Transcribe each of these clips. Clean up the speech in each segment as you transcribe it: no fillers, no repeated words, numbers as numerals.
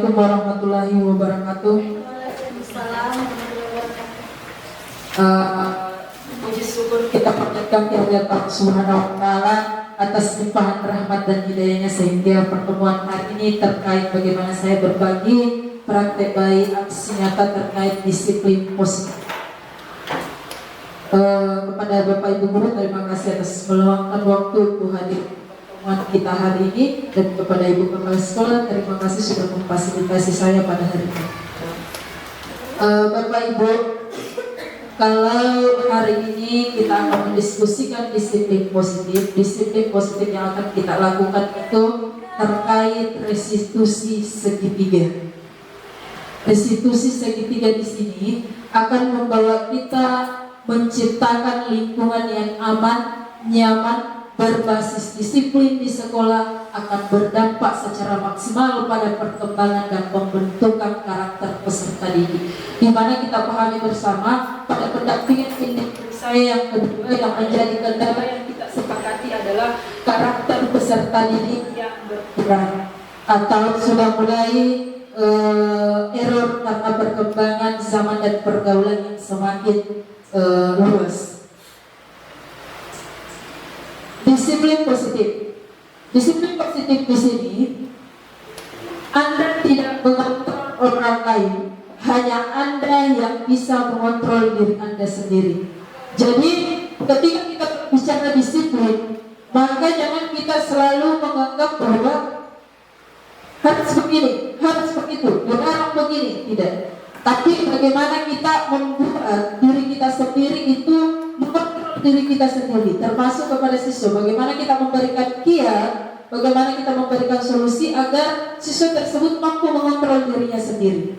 Assalamualaikum warahmatullahi wabarakatuh. Waalaikumsalam warahmatullahi wabarakatuh. Puji syukur kita panjatkan kehadirat Allah Subhanahu wa Ta'ala atas limpahan rahmat dan hidayahnya, sehingga pertemuan hari ini terkait bagaimana saya berbagi praktek baik aksi nyata terkait disiplin positif. Kepada Bapak Ibu Guru, terima kasih atas meluangkan waktu untuk hadir pertemuan kita hari ini, dan kepada Ibu Kepala Sekolah, terima kasih sudah memfasilitasi saya pada hari ini. Bapak Ibu, kalau hari ini kita akan mendiskusikan disiplin positif yang akan kita lakukan itu terkait restitusi segitiga. Restitusi segitiga di sini akan membawa kita menciptakan lingkungan yang aman, nyaman, berbasis disiplin di sekolah, akan berdampak secara maksimal pada perkembangan dan pembentukan karakter peserta didik. Di mana kita pahami bersama pada pendampingan individu saya yang kedua yang menjadi kendala yang kita sepakati adalah karakter peserta didik yang berkurang atau sudah mulai error karena perkembangan zaman dan pergaulan yang semakin luas. Disiplin positif di sini, Anda tidak mengontrol orang lain, hanya Anda yang bisa mengontrol diri Anda sendiri. Jadi ketika kita bicara disiplin, maka jangan kita selalu menganggap bahwa harus begini, harus begitu, dilarang begini, tidak. Tapi bagaimana kita membuat diri kita sendiri itu mengontrol diri kita sendiri, termasuk kepada siswa. Bagaimana kita memberikan kiat, bagaimana kita memberikan solusi agar siswa tersebut mampu mengontrol dirinya sendiri.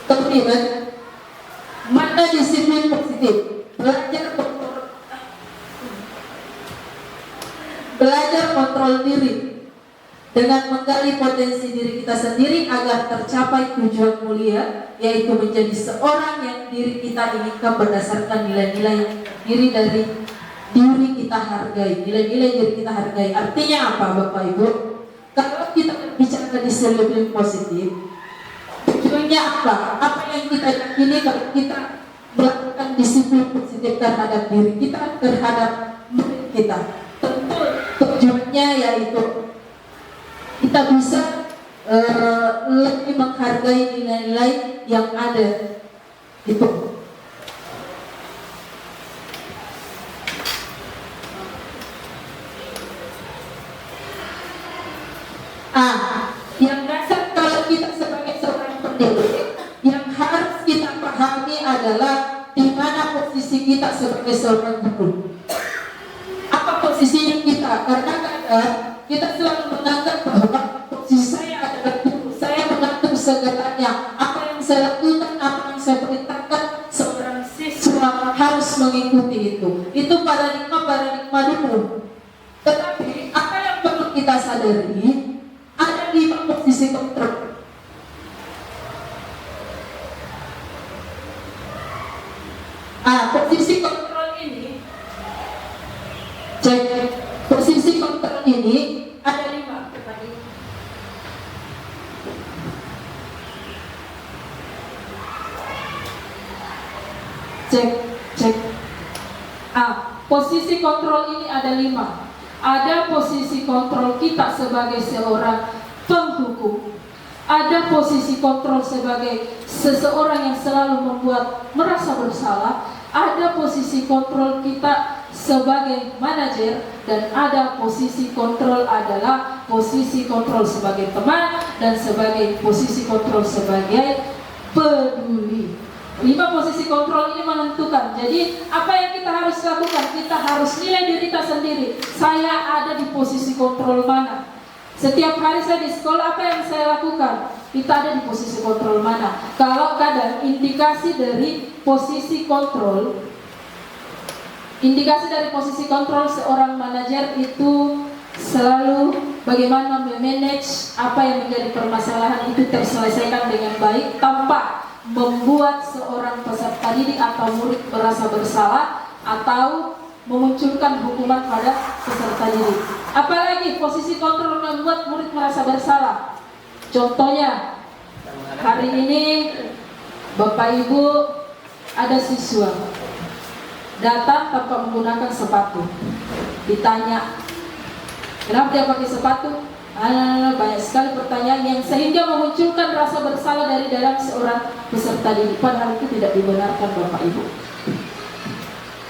Kemudian, mana disiplin positif? Belajar kontrol diri dengan menggali potensi diri kita sendiri agar tercapai tujuan mulia, yaitu menjadi seorang yang diri kita inginkan berdasarkan nilai-nilai yang terdiri dari diri kita hargai, nilai-nilai diri kita hargai. Artinya apa, Bapak Ibu? Kalau kita bicara disiplin positif, tujuannya apa? Apa yang kita yakini kalau kita melakukan disiplin positif terhadap diri kita, terhadap murid kita? Tentu tujuannya yaitu kita bisa lebih menghargai nilai-nilai yang ada itu. Yang dasar kalau kita sebagai seorang pendidik, yang harus kita pahami adalah di mana posisi kita sebagai seorang guru. Apa posisinya kita? Karena kita selalu menganggap bahwa posisi saya adalah guru, saya mengatur segalanya. Apa yang saya lakukan, apa yang saya perintahkan, seorang siswa harus mengikuti itu. Itu paradigma dulu. Tetapi apa yang perlu kita sadari, ada 5 posisi kontrol. Posisi kontrol ini, posisi kontrol ini ada 5. Cek. Posisi kontrol ini ada 5. Ada posisi kontrol kita sebagai seorang penghukum. Ada posisi kontrol sebagai seseorang yang selalu membuat merasa bersalah. Ada posisi kontrol kita sebagai manajer, dan ada posisi kontrol adalah posisi kontrol sebagai teman, dan sebagai posisi kontrol sebagai peduli. 5 posisi kontrol ini menentukan. Jadi apa yang kita harus lakukan? Kita harus nilai diri kita sendiri. Saya ada di posisi kontrol mana? Setiap hari saya di sekolah, apa yang saya lakukan? Kita ada di posisi kontrol mana? Kalau kadang indikasi dari posisi kontrol seorang manajer itu selalu bagaimana memanage apa yang menjadi permasalahan itu terselesaikan dengan baik tanpa membuat seorang peserta didik atau murid merasa bersalah atau memunculkan hukuman pada peserta didik. Apalagi posisi kontrol membuat murid merasa bersalah. Contohnya, hari ini Bapak Ibu ada siswa datang tanpa menggunakan sepatu. Ditanya, kenapa dia pakai sepatu? Banyak sekali pertanyaan yang sehingga memunculkan rasa bersalah dari dalam seorang peserta didik. Padahal itu tidak dibenarkan Bapak Ibu.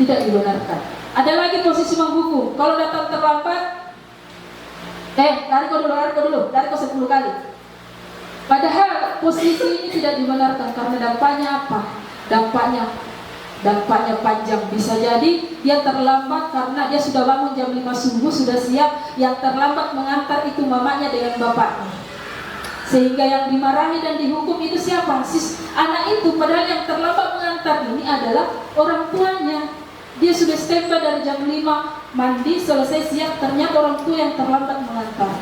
Tidak dibenarkan. Ada lagi posisi menghukum. Kalau datang terlambat, lari kau dulu, lari kau 10 kali. Padahal posisi ini tidak dibenarkan karena dampaknya apa? Dampaknya panjang. Bisa jadi dia terlambat karena dia sudah bangun jam 5 subuh, sudah siap. Yang terlambat mengantar itu mamanya dengan bapaknya. Sehingga yang dimarahi dan dihukum itu siapa? Anak itu. Padahal yang terlambat mengantar ini adalah orang tuanya. Dia sudah standby dari jam 5, mandi, selesai siap, ternyata orang tua yang terlambat mengantar.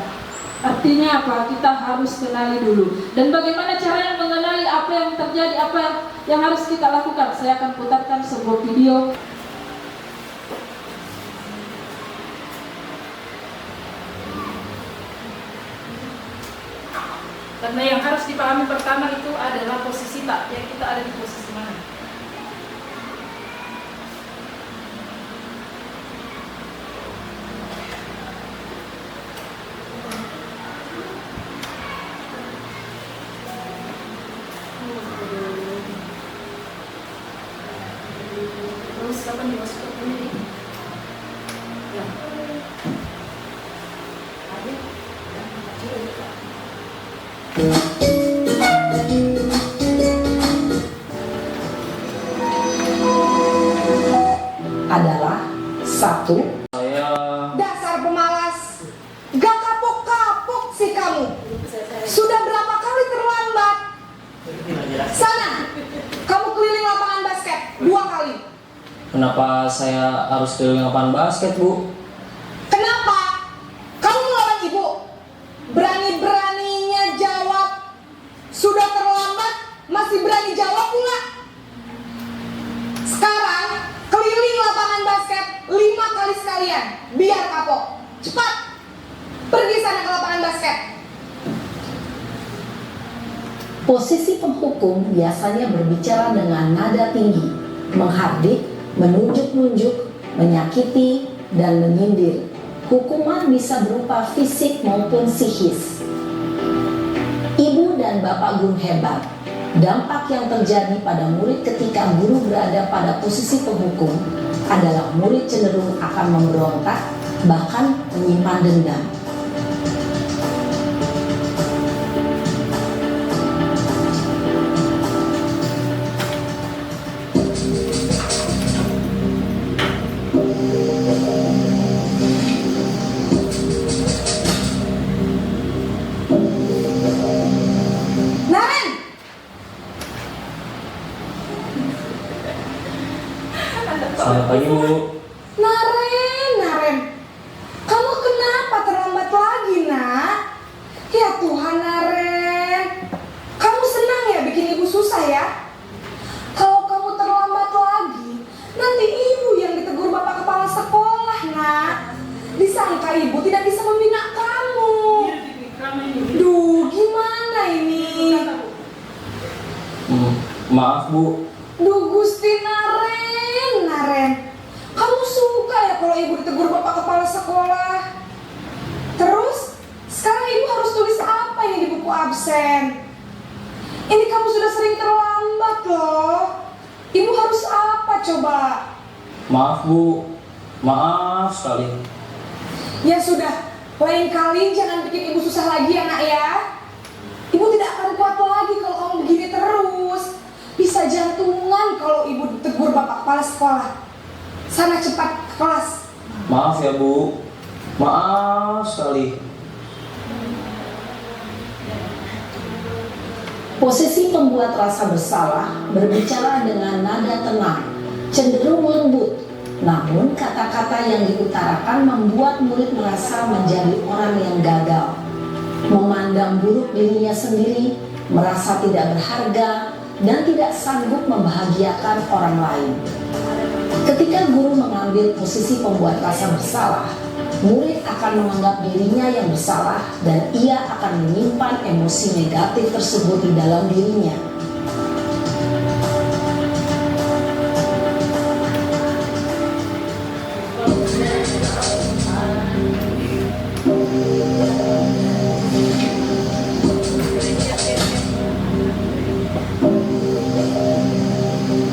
Artinya apa? Kita harus kenali dulu. Dan bagaimana caranya mengenali apa yang terjadi, apa yang harus kita lakukan? Saya akan putarkan sebuah video. Karena yang harus dipahami pertama itu adalah posisi tak, yang kita ada di posisi mana. Terus kapan dimasukkan ini? Ya. Adalah satu, dasar pemalas, gak kapok-kapok sih kamu. Sudah berapa kali terlambat? Sana, kamu keliling lapangan basket 2 kali. Kenapa saya harus keliling lapangan basket, Bu? Kenapa? Kamu melawan ibu. Berani-beraninya jawab. Sudah terlambat, masih berani jawab pula. Sekarang, keliling lapangan basket 5 kali sekalian. Biar kapok. Cepat. Pergi sana ke lapangan basket. posisi penghukum biasanya berbicara dengan nada tinggi, menghardik, menunjuk-nunjuk, menyakiti, dan menyindir. Hukuman bisa berupa fisik maupun psikis. Ibu dan bapak guru hebat. Dampak yang terjadi pada murid ketika guru berada pada posisi penghukum adalah murid cenderung akan memberontak, bahkan menyimpan dendam. Selamat pagi, Bu. Naren, kamu kenapa terlambat lagi, nak? Ya Tuhan, Naren, kamu senang ya bikin ibu susah ya? Kalau kamu terlambat lagi, nanti ibu yang ditegur bapak kepala sekolah, nak. Disangka ibu tidak bisa membina kamu. Duh, gimana ini? Maaf, Bu. Duh, Gusti Naren, kamu suka ya kalau ibu ditegur bapak kepala sekolah? Terus, sekarang ibu harus tulis apa ini di buku absen? Ini kamu sudah sering terlambat loh. Ibu harus apa coba? Maaf, Bu. Maaf sekali. Ya sudah, lain kali jangan bikin ibu susah lagi ya, nak ya. Ibu tidak akan kuat lagi kalau kamu begini terus. Bisa jantungan kalau ibu ditegur bapak kepala sekolah. Sana cepat ke kelas. Maaf ya, Bu. Maaf sekali. Posisi pembuat rasa bersalah berbicara dengan nada tenang, cenderung lembut. Namun kata-kata yang diutarakan membuat murid merasa menjadi orang yang gagal, memandang buruk dirinya sendiri, merasa tidak berharga, dan tidak sanggup membahagiakan orang lain. Ketika guru mengambil posisi pembuat rasa bersalah, Murid akan menganggap dirinya yang bersalah dan ia akan menyimpan emosi negatif tersebut di dalam dirinya.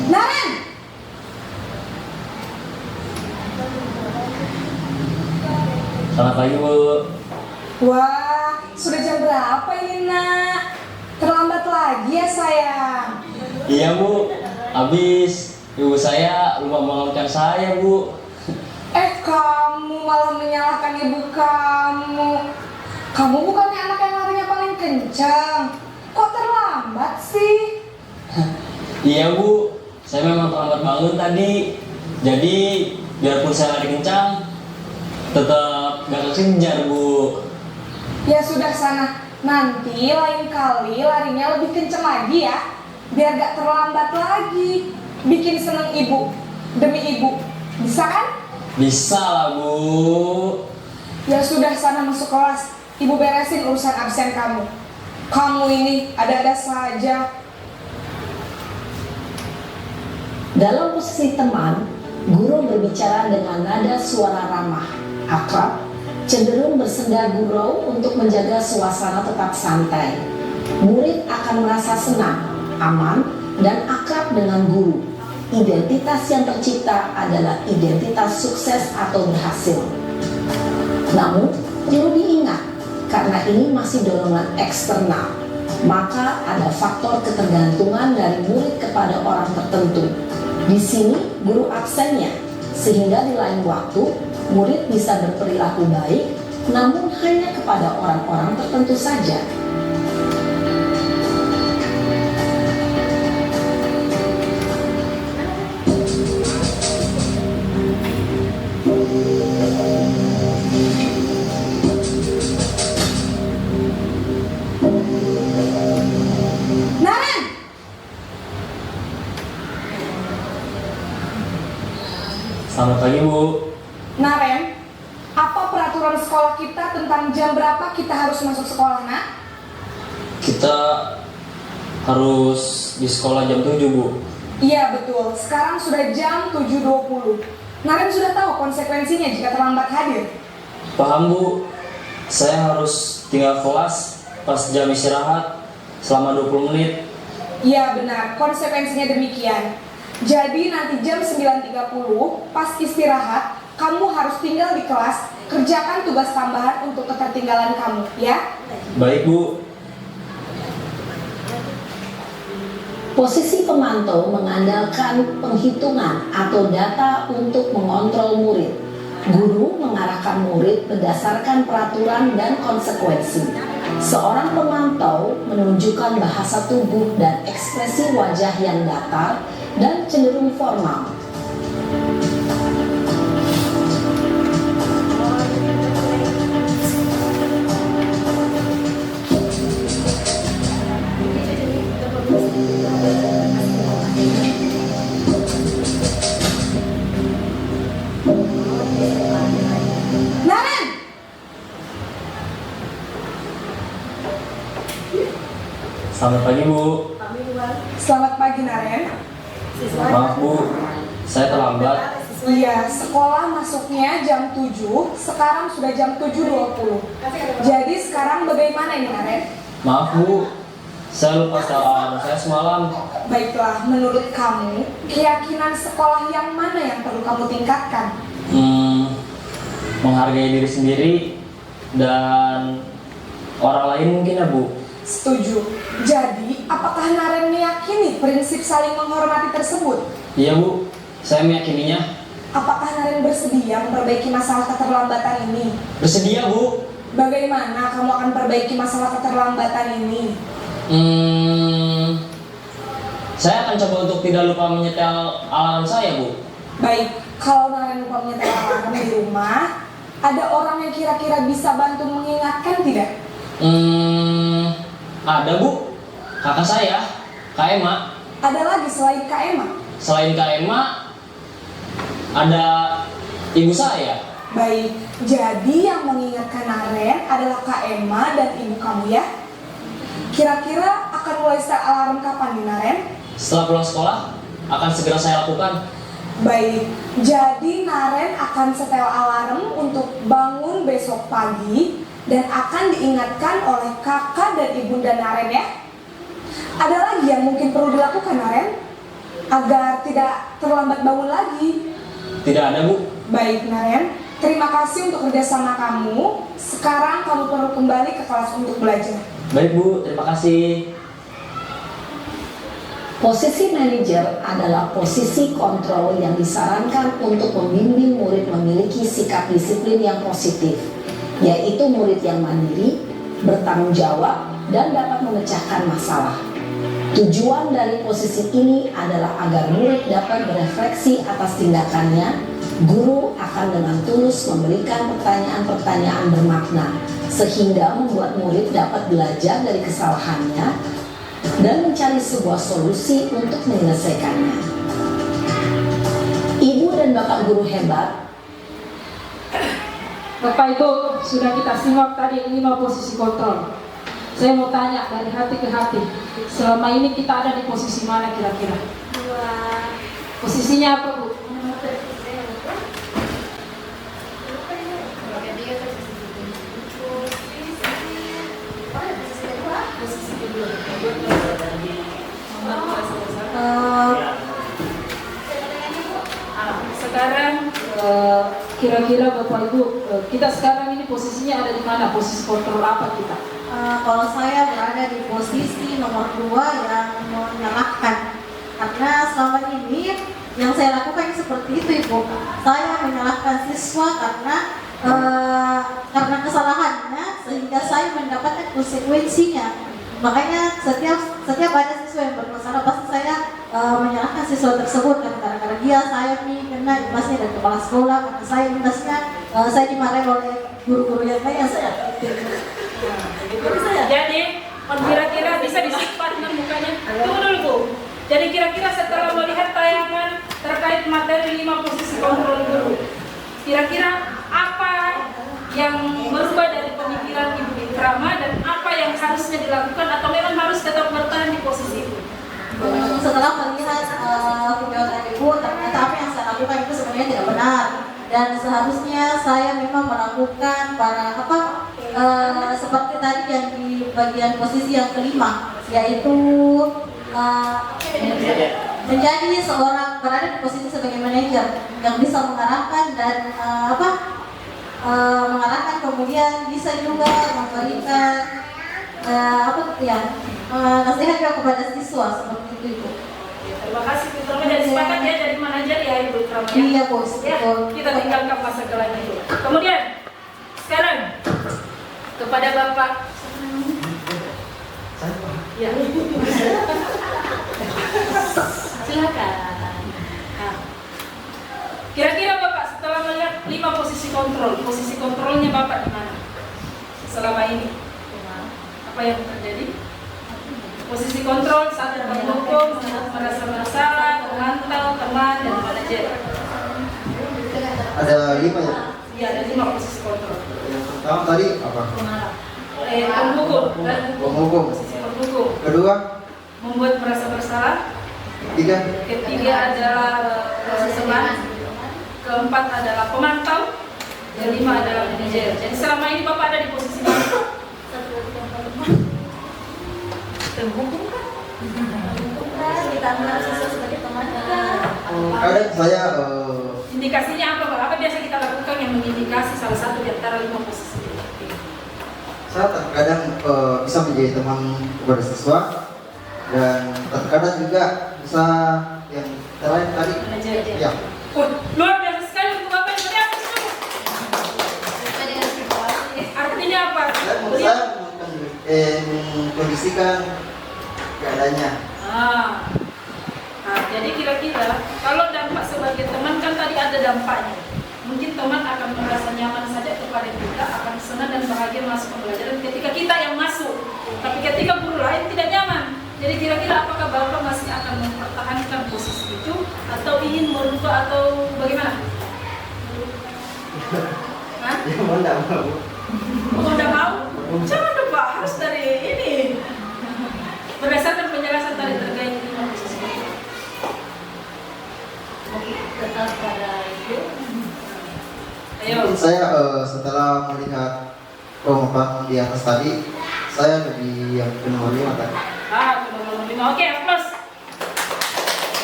Naren! Selamat pagi, Bu. Wah, sudah jam berapa ini, Nak? Terlambat lagi ya, sayang. Iya, Bu. Habis ibu saya lupa membangunkan saya, Bu. Kamu malah menyalahkan ibu kamu. Kamu bukannya anak yang larinya paling kencang. Kok terlambat sih? Iya, Bu. Saya memang terlambat bangun tadi. Jadi, biarpun saya lari kencang, tetap gak kekejar, Bu. Ya sudah sana. Nanti lain kali larinya lebih kencang lagi ya. Biar gak terlambat lagi. Bikin seneng ibu. Demi ibu. Bisa kan? Bisa lah, Bu. Ya sudah sana masuk kelas. Ibu beresin urusan absen kamu. Kamu ini ada-ada saja. Dalam posisi teman, guru berbicara dengan nada suara ramah, akrab, cenderung bersenda gurau untuk menjaga suasana tetap santai. Murid akan merasa senang, aman, dan akrab dengan guru. Identitas yang tercipta adalah identitas sukses atau berhasil. Namun, perlu diingat, karena ini masih dorongan eksternal, maka ada faktor ketergantungan dari murid kepada orang tertentu. Di sini, guru absennya, sehingga di lain waktu, murid bisa berperilaku baik, namun hanya kepada orang-orang tertentu saja. Naren! Selamat pagi, Bu. Naren, apa peraturan sekolah kita tentang jam berapa kita harus masuk sekolah, Nak? Kita harus di sekolah jam 7, Bu. Iya betul, sekarang sudah jam 7.20. Naren sudah tahu konsekuensinya jika terlambat hadir. Paham, Bu. Saya harus tinggal kelas pas jam istirahat selama 20 menit. Iya benar, konsekuensinya demikian. Jadi nanti jam 9.30 pas istirahat, kamu harus tinggal di kelas, kerjakan tugas tambahan untuk ketertinggalan kamu, ya? Baik, Bu. Posisi pemantau mengandalkan penghitungan atau data untuk mengontrol murid. Guru mengarahkan murid berdasarkan peraturan dan konsekuensi. Seorang pemantau menunjukkan bahasa tubuh dan ekspresi wajah yang datar dan cenderung formal. Naren! Selamat pagi, Bu. Selamat pagi, Naren. Maaf, Bu. Saya terlambat. Iya, sekolah masuknya jam 7, sekarang sudah jam 7.20. Jadi sekarang bagaimana ini, Naren? Maaf, Bu. Saya lupa setel alarm saya semalam. Baiklah, menurut kamu, keyakinan sekolah yang mana yang perlu kamu tingkatkan? Menghargai diri sendiri dan orang lain mungkin, ya, Bu. Setuju. Jadi, apakah Naren meyakini prinsip saling menghormati tersebut? Iya, Bu. Saya meyakininya. Apakah Naren bersedia memperbaiki masalah keterlambatan ini? Bersedia, Bu. Bagaimana kamu akan perbaiki masalah keterlambatan ini? Saya akan coba untuk tidak lupa menyetel alarm saya, Bu. Baik, kalau Naren lupa menyetel alarm di rumah, ada orang yang kira-kira bisa bantu mengingatkan tidak? Ada, Bu. Kakak saya, Kak Emma. Ada lagi selain Kak Emma? Selain Kak Emma, ada ibu saya. Baik, jadi yang mengingatkan Naren adalah Kak Emma dan ibu kamu ya. Kira-kira akan mulai start alarm kapan nih Naren? Setelah pulang sekolah, akan segera saya lakukan. Baik, jadi Naren akan setel alarm untuk bangun besok pagi dan akan diingatkan oleh kakak dan ibunda Naren ya. Ada lagi yang mungkin perlu dilakukan Naren agar tidak terlambat bangun lagi? Tidak ada, Bu. Baik Naren, terima kasih untuk kerjasama kamu. Sekarang kamu perlu kembali ke kelas untuk belajar. Baik, Bu. Terima kasih. Posisi manajer adalah posisi kontrol yang disarankan untuk membimbing murid memiliki sikap disiplin yang positif, yaitu murid yang mandiri, bertanggung jawab, dan dapat memecahkan masalah. Tujuan dari posisi ini adalah agar murid dapat berefleksi atas tindakannya. Guru akan dengan tulus memberikan pertanyaan-pertanyaan bermakna, sehingga membuat murid dapat belajar dari kesalahannya dan mencari sebuah solusi untuk menyelesaikannya. Ibu dan Bapak guru hebat. Bapak Ibu, sudah kita simak tadi 5 posisi kontrol. Saya mau tanya dari hati ke hati, selama ini kita ada di posisi mana kira-kira? Posisinya apa, Bu? Sekarang kira-kira Bapak Ibu, kita sekarang ini posisinya ada di mana? Posisi kontrol apa kita? Kalau saya berada di posisi nomor 2 yang menyalahkan, karena selama ini yang saya lakukan seperti itu Ibu. Saya menyalahkan siswa karena kesalahannya sehingga saya mendapatkan konsekuensinya. Makanya setiap ada siswa yang bermasalah pasti saya menyalahkan siswa tersebut karena dia saya nih kena imbasnya dari kepala sekolah, karena saya imbasnya saya dimarahi oleh guru-guru yang lain saya. Jadi, kira-kira bisa disimpan dengan mukanya. Tunggu dulu Bu. Jadi kira-kira setelah melihat tayangan terkait materi 5 posisi kontrol guru, kira-kira apa yang berubah dari pemikiran Ibu Ikrama dan apa yang harusnya dilakukan atau memang harus tetap bertahan di posisi itu? Setelah melihat video tadi Ibu, ternyata apa yang saya lakukan itu sebenarnya tidak benar, dan seharusnya saya memang melakukan seperti tadi yang di bagian posisi yang kelima, yaitu menjadi seorang berada di posisi sebagai manajer yang bisa mengarahkan dan mengarahkan, kemudian bisa juga memberikan nasihat juga kepada siswa seperti itu Ibu. Terima kasih Bu Ikrama, jadi sepakat ya dari manajer ya Ibu Ikrama ya? Iya Bos. Ya, kita tinggalkan masa gelap itu. Kemudian sekarang kepada Bapak. Ya. Silakan. Nah, kira-kira Bapak setelah melihat 5 posisi kontrolnya Bapak di mana selama ini? Apa yang terjadi? Posisi kontrol saat mendukung, merasa bersalah, memantau, teman, dan manajer. Ada 5 ya? Iya, ada 5 posisi kontrol. Yang pertama tadi apa? Pemhukum. Posisi pemhukum. Kedua? Membuat merasa bersalah. Ketiga adalah teman. Keempat adalah pemantau. Yang 5 adalah manajer. Jadi selama ini Bapak ada di posisi mana? Pemhukum kan? Ditambah siswa sebagai teman. Kadang saya Indikasinya apa Pak? Apa biasa kita lakukan yang mengindikasi salah satu di antara 5 posisi ini? saya terkadang bisa menjadi teman kepada siswa, dan terkadang juga bisa yang lain tadi. Ya. Luar biasa sekali untuk Bapak yang beri atas dulu. Artinya apa? Saya mengkondisikan keadaannya. Nah, jadi kira-kira kalau dampak sebagai teman kan tadi ada dampaknya. Mungkin teman akan merasa nyaman saja kepada kita, akan senang dan bahagia masuk pembelajaran ketika kita yang masuk. Tapi ketika guru lain tidak nyaman. Jadi kira-kira apakah Bapak masih akan mempertahankan posisi itu atau ingin merubah atau bagaimana? enggak mau. Oh, udah mau? Jangan dong Pak, harus dari ini. Berdasarkan penjelasan tadi terkait dengan posisi kontrol. Tetap pada itu. Ayo. Saya setelah melihat pemaparan di atas tadi, saya lebih yang nomor 5 tadi. Nomor 5. Oke, plus.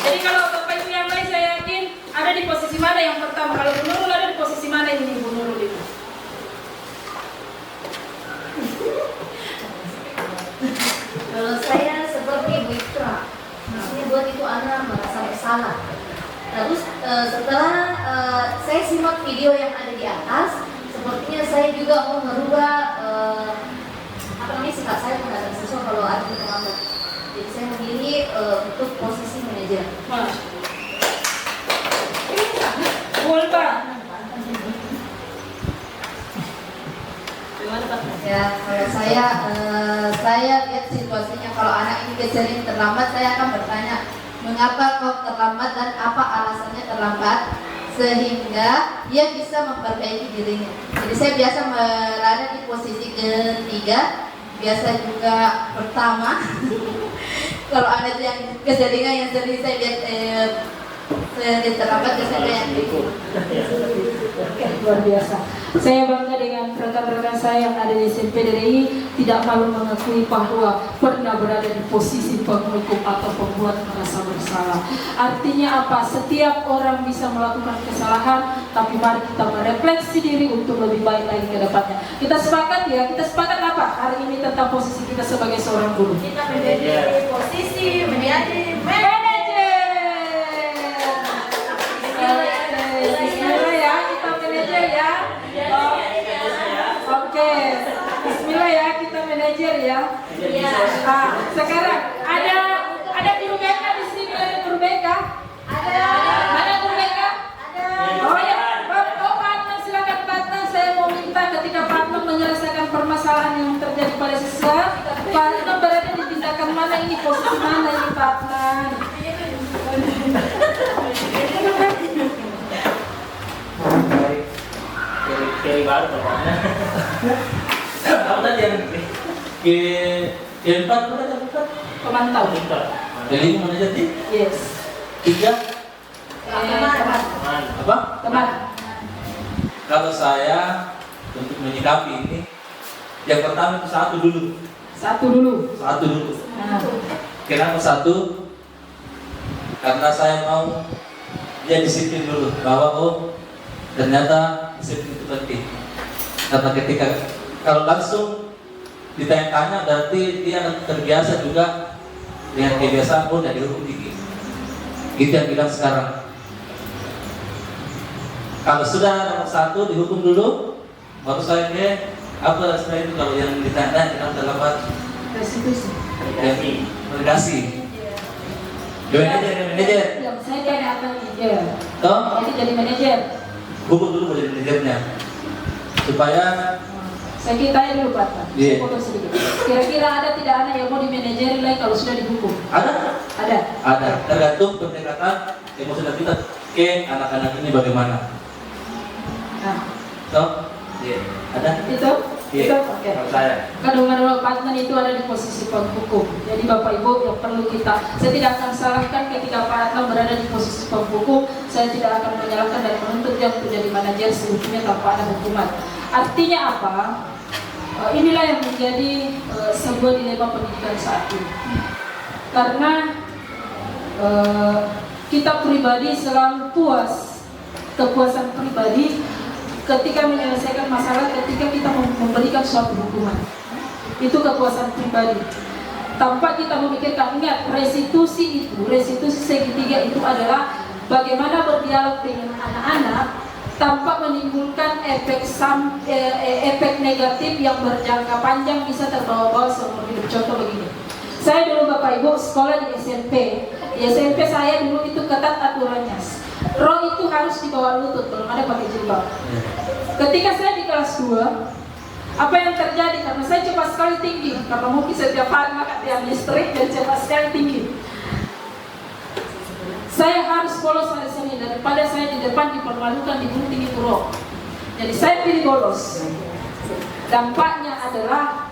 Jadi kalau Bapak Ibu yang lain saya yakin ada di posisi mana yang pertama? Kalau Bu Nurul ada di posisi mana ini Bu Nurul itu? Kalau saya seperti Bu Itra, maksudnya buat itu anak merasa bersalah. Terus setelah saya simak video yang ada di atas, sepertinya saya juga mau merubah sikap saya terhadap siswa kalau ada yang terlambat. Jadi saya memilih untuk posisi manajer. Boleh Pak. Ya, kalau saya lihat situasinya kalau anak ini sering terlambat, saya akan bertanya mengapa kau terlambat dan apa alasannya terlambat, sehingga dia bisa memperbaiki dirinya. Jadi saya biasa berada di posisi ketiga, biasa juga pertama. Kalau ada yang kejadian yang sering saya lihat terlambat, biasanya yang Luar biasa. Saya bangga dengan rekan-rekan saya yang ada di SMP DRI tidak malu mengakui bahwa pernah berada di posisi penghukum atau pembuat merasa bersalah. Artinya apa? Setiap orang bisa melakukan kesalahan, tapi mari kita merefleksi diri untuk lebih baik lagi ke depannya. Kita sepakat ya, kita sepakat apa? Hari ini tentang posisi kita sebagai seorang guru. kita menjadi posisi menjadi Manajer. Bismillah ya, kita manajer ya. Oke, Bismillah ya, kita manajer ya. Sekarang ada guru BK di sini, ada guru BK. Ada guru BK. Oh ya, Pak silakan Pak. Saya mau minta ketika Pak menyelesaikan permasalahan yang terjadi pada siswa, Pak berada di tindakan mana ini, posisi mana ini Pak? Kiri baru pokoknya. Apa tadi yang empat berapa empat? Pemantau. Jadi mana jadi? Yes. 3 Teman. apa? Teman. Kalau saya untuk menyikapi ini, yang pertama itu satu dulu. Satu dulu. Nah. Kenapa satu? Karena saya mau dia disiplin dulu bahwa ternyata disiplin itu penting. Karena ketika kalau langsung ditanya-tanya berarti dia akan terbiasa juga dengan kebiasaan dari hukum tinggi. Itu yang bilang sekarang. Kalau sudah nomor 1 dihukum dulu, baru saya apa setelah itu kalau yang ditanya kita terlambat Restitusi. delegasi. Manajer. Saya jadi apa manajer? Toh, Jadi jadi manajer. hukum dulu menjadi manajernya supaya Saya tanya dulu Pak. Iya. Saya potong sedikit. Kira-kira ada tidak anak yang mau dimanajeri lagi kalau sudah dihukum? ada Ada. tergantung pendekatan yang sudah kita ke anak-anak ini bagaimana. Nah, Toh, iya, ada. itu. Iya. Oke. Kalau saya. Kadang-kadang partner itu ada di posisi penghukum. Jadi Bapak Ibu yang perlu saya tidak akan salahkan ketika partner berada di posisi penghukum. Saya tidak akan menyalahkan dan menuntut dia untuk jadi manajer sebetulnya tanpa ada hukuman. Artinya apa? Inilah yang menjadi sebuah dilema pendidikan saat ini. Karena kita pribadi selalu puas, kepuasan pribadi ketika menyelesaikan masalah, ketika kita memberikan suatu hukuman. Itu kepuasan pribadi. Tanpa kita memikirkan, ingat, restitusi segitiga itu adalah bagaimana berdialog dengan anak-anak tanpa menimbulkan efek negatif yang berjangka panjang bisa terbawa-bawa seumur hidup. Contoh begini, saya dulu Bapak Ibu sekolah di SMP. Di SMP saya dulu itu ketat aturannya. Rok itu harus di bawah lutut, belum ada pakai jilbab. Ketika saya di kelas 2, apa yang terjadi? Karena saya cepat sekali tinggi, karena mungkin setiap hari makan tiang listrik dan cepat sekali tinggi. Saya harus polos hari Senin daripada saya di depan dipermalukan di gunting itu rok. Jadi saya pilih bolos. Dampaknya adalah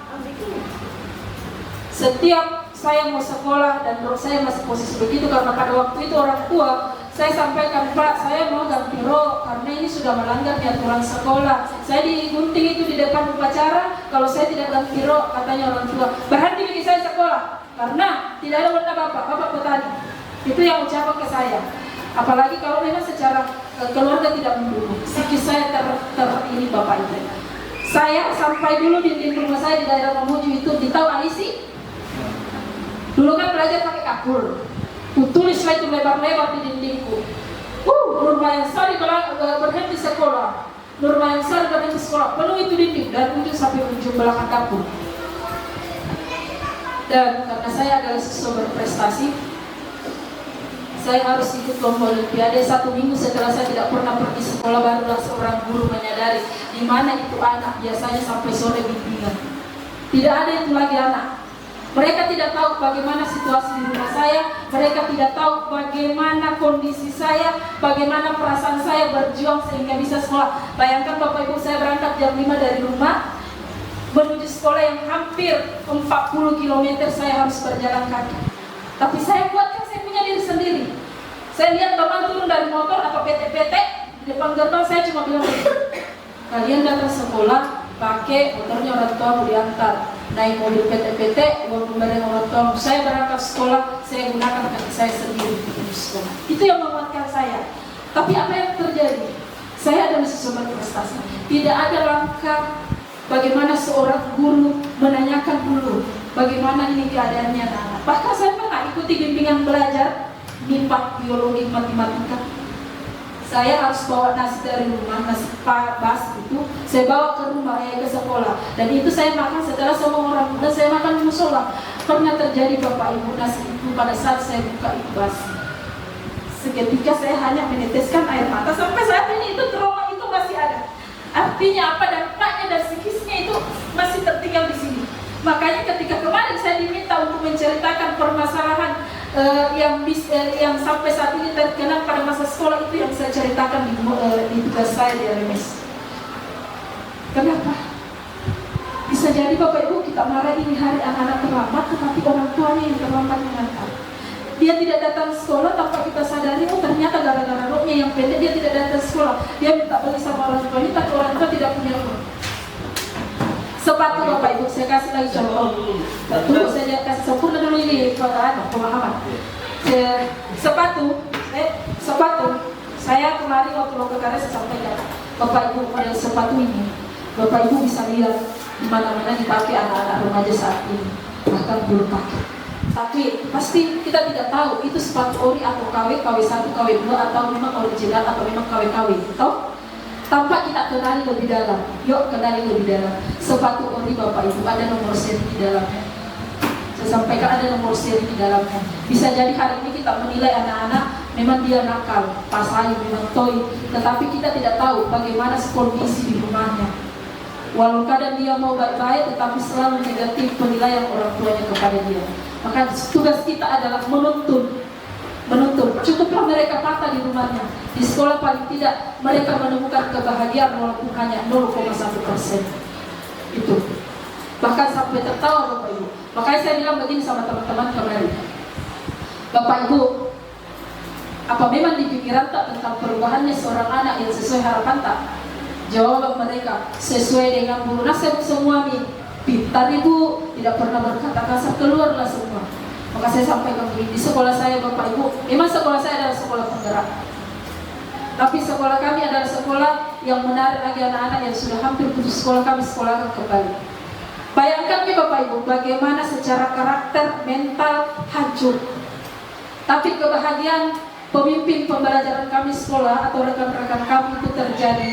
setiap saya mau sekolah dan saya masih posisi begitu karena pada waktu itu orang tua saya sampaikan, Pak, saya mau ganti rok karena ini sudah melanggar aturan sekolah. Saya digunting itu di depan upacara, kalau saya tidak ganti rok, katanya orang tua, berhenti bagi saya sekolah karena tidak ada warna bapak petani. Itu yang ucapan ke saya. Apalagi kalau memang secara keluarga tidak mendukung. Psikis saya ini bapak itu. Saya sampai dulu di rumah saya di daerah Mamuju itu di tahu Alisi. Dulu kan belajar pakai kapur. Kutulislah itu lebar-lebar di dindingku. Nurma yang sari berhenti sekolah. Nurma yang sari berhenti sekolah. Penuh itu dinding dari ujung sampai ujung belakang kapur. Dan karena saya adalah siswa berprestasi, saya harus ikut lomba olimpiade. 1 minggu setelah saya tidak pernah pergi sekolah, barulah seorang guru menyadari di mana itu anak biasanya sampai sore bimbingan. Tidak ada itu lagi anak. Mereka tidak tahu bagaimana situasi di rumah saya, mereka tidak tahu bagaimana kondisi saya, bagaimana perasaan saya berjuang sehingga bisa sekolah. Bayangkan Bapak Ibu, saya berangkat jam 5 dari rumah, menuju sekolah yang hampir 40 km saya harus berjalan kaki. Tapi saya buatkan saya punya diri sendiri. Saya lihat Bapak turun dari motor atau PT-PT, di depan gerbang saya cuma bilang, kalian datang sekolah, pakai motornya orang tua mau diantar, naik mobil PT-PT, uang kembali orang tua. Saya berangkat sekolah, saya gunakan kaki saya sendiri untuk sekolah. Itu yang menguatkan saya. Tapi apa yang terjadi? Saya adalah siswa berprestasi. Tidak ada langkah bagaimana seorang guru menanyakan dulu bagaimana ini keadaannya anak. Bahkan saya pernah ikuti bimbingan belajar MIPA, biologi, matematika. Saya harus bawa nasi dari rumah, nasi bas itu saya bawa ke rumah, ke sekolah. Dan itu saya makan setelah semua orang muda saya makan di musola. Pernah terjadi Bapak Ibu, nasi itu pada saat saya buka itu basi. Seketika saya hanya meneteskan air mata. Sampai saat ini itu trauma itu masih ada. Artinya apa, dampaknya dan psikisnya itu masih tertinggal di sini. Makanya ketika kemarin saya diminta untuk menceritakan permasalahan yang sampai saat ini terkenal pada masa sekolah, itu yang saya ceritakan di tugas saya di LMS. Kenapa? Bisa jadi Bapak Ibu kita marah ini hari anak-anak terlambat, tetapi orang tuanya yang terlambat mengantar. Dia tidak datang sekolah tanpa kita sadari, oh ternyata gara-gara roknya yang pendek dia tidak datang sekolah. Dia minta beli sama orang tuanya, tapi orang tua tidak punya rok. Sepatu Bapak Ibu, saya kasih lagi contoh. Tunggu saya kasih sempurna dulu ini pemahaman. Sepatu, saya kemarin waktu lo ke karya saya sampaikan, Bapak Ibu model sepatu ini, Bapak Ibu bisa lihat di mana-mana dipakai anak-anak remaja saat ini, bahkan belum pakai. Tapi pasti kita tidak tahu itu sepatu ori atau KW, KW1, KW2 atau memang original atau memang KW-KW, toh? Tanpa kita kenali lebih dalam, yuk kenali lebih dalam. Sepatu ori Bapak Ibu ada nomor seri di dalamnya. Saya sampaikan ada nomor seri di dalamnya. Bisa jadi hari ini kita menilai anak-anak memang dia nakal, pasai, memang toy, tetapi kita tidak tahu bagaimana kondisi di rumahnya. Walau kadang dia mau baik-baik, tetapi selalu negatif penilaian orang tuanya kepada dia. Maka tugas kita adalah menuntun. Cukuplah mereka patah di rumahnya. Di sekolah paling tidak mereka menemukan kebahagiaan walaupun hanya 0,1%. Itu. Bahkan sampai tertawa Bapak Ibu. Makanya saya bilang begini sama teman-teman kemarin. Bapak Ibu, apa memang di pikiran tak tentang perubahannya seorang anak yang sesuai harapan tak? Jawaban mereka sesuai dengan guru nasib semua nih. Pintar Ibu, tidak pernah berkata kasar, keluarlah semua. Maka saya sampaikan begini, di sekolah saya Bapak Ibu, memang sekolah saya adalah sekolah penggerak. Tapi sekolah kami adalah sekolah yang menarik lagi anak-anak yang sudah hampir putus sekolah, kami sekolahkan kembali. Bayangkan nih Bapak Ibu, bagaimana secara karakter, mental hancur. Tapi kebahagiaan pemimpin pembelajaran kami sekolah atau rekan-rekan kami itu terjadi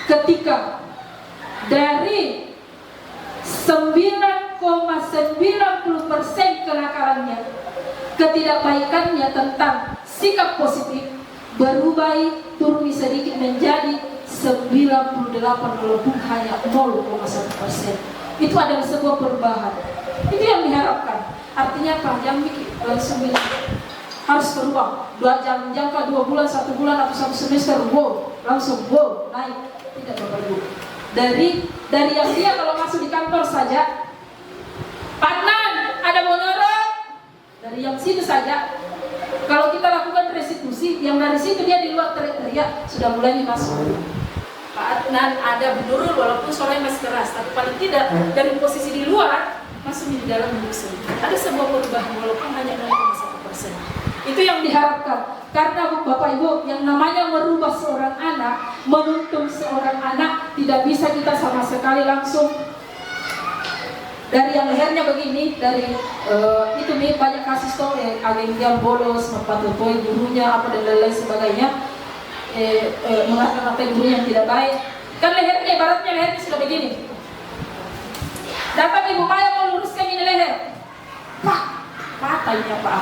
ketika dari 9,90% kenakalannya, ketidakbaikannya tentang sikap positif berubah turun sedikit menjadi 98 walaupun hanya 0,1%. Itu adalah sebuah perubahan. Itu yang diharapkan. Artinya apa? Yang mikir langsung bilang harus berubah. Jangka 2 bulan, 1 bulan atau 1 semester, wow, langsung wow, naik. Tidak Bapak Ibu. Dari yang dia kalau masuk di kantor saja, Panan, ada monoron. Dari yang situ saja, kalau kita lakukan restitusi, yang dari situ dia di luar teriak-teriak, sudah mulai masuk. Pak Adnan ada menurun walaupun suaranya masih keras, tapi paling tidak dari posisi di luar masuk di dalam dusun. Ada sebuah perubahan walaupun hanya 0,1%. Itu yang diharapkan. Karena Bapak Ibu, yang namanya merubah seorang anak, menuntun seorang anak, tidak bisa kita sama sekali langsung dari yang lehernya begini, dari itu nih banyak kasus tuh agen yang bolos, mempatutui gurunya apa dan lain-lain sebagainya, mengatakan guru yang tidak baik. Kan lehernya, ibaratnya lehernya sudah begini. Datang Ibu Maya mau luruskan ini leher, patah ini apa?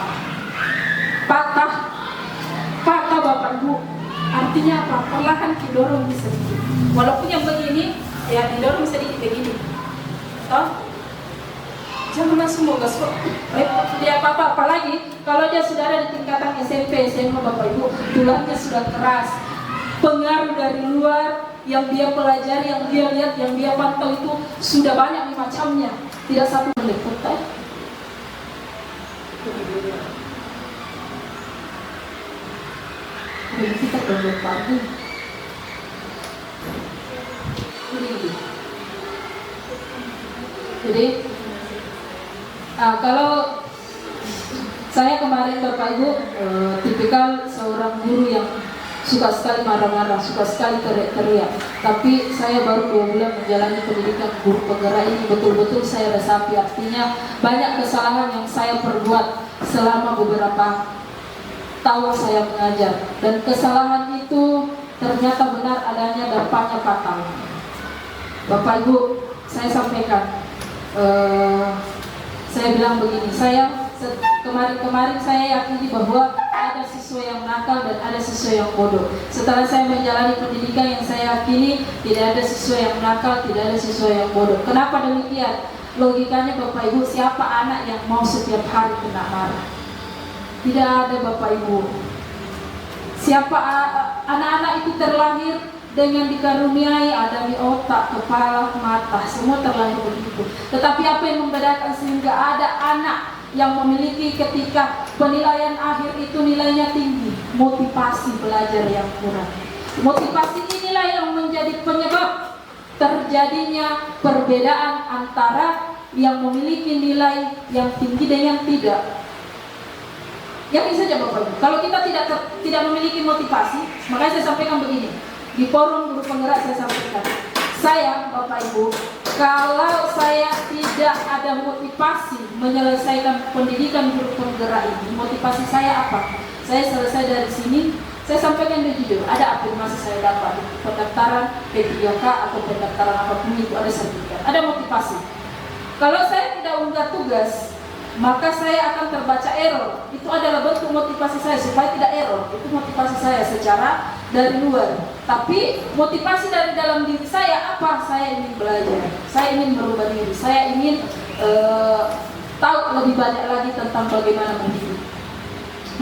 Patah Bapak Ibu. Artinya apa? Perlahan didorong sedikit. Walaupun yang begini, ya didorong sedikit begini. Toh? Jangan langsung mau gas kok. Dia apa-apa, apalagi kalau dia sudah ada di tingkatan SMP, SMA Bapak Ibu, tulangnya sudah keras. Pengaruh dari luar yang dia pelajari, yang dia lihat, yang dia pantau itu sudah banyak macamnya. Tidak satu meliput. Kita belum pagi. Jadi kalau saya kemarin Bapak Ibu tipikal seorang guru yang suka sekali marah-marah, suka sekali teriak-teriak. Tapi saya baru 2 bulan menjalani pendidikan guru penggerak ini, betul-betul saya resapi. Artinya banyak kesalahan yang saya perbuat selama beberapa tahun saya mengajar, dan kesalahan itu ternyata benar adanya dampaknya fatal. Bapak Ibu, saya sampaikan, saya bilang begini, kemarin saya yakini bahwa ada siswa yang nakal dan ada siswa yang bodoh. Setelah saya menjalani pendidikan yang saya yakini tidak ada siswa yang nakal, tidak ada siswa yang bodoh. Kenapa demikian? Logikanya Bapak Ibu, siapa anak yang mau setiap hari kena marah? Tidak ada Bapak Ibu. Siapa anak-anak itu terlahir dengan dikaruniai ada di otak, kepala, mata, semua terlahir begitu. Tetapi apa yang membedakan sehingga ada anak yang memiliki ketika penilaian akhir itu nilainya tinggi? Motivasi belajar yang kurang. Motivasi inilah yang menjadi penyebab terjadinya perbedaan antara yang memiliki nilai yang tinggi dan yang tidak. Yakin saja Bapak Ibu, kalau kita tidak memiliki motivasi, makanya saya sampaikan begini, di forum guru penggerak saya sampaikan, saya Bapak Ibu, kalau saya tidak ada motivasi menyelesaikan pendidikan guru penggerak ini, motivasi saya apa? Saya selesai dari sini, saya sampaikan jujur, ada afirmasi saya dapat pendaftaran P3K atau pendaftaran apapun itu, ada sertifikat, ada motivasi. Kalau saya tidak unggah tugas, maka saya akan terbaca error. Itu adalah bentuk motivasi saya supaya tidak error. Itu motivasi saya secara dari luar. Tapi motivasi dari dalam diri saya apa? Saya ingin belajar, saya ingin merubah diri, saya ingin tahu lebih banyak lagi tentang bagaimana mendidik.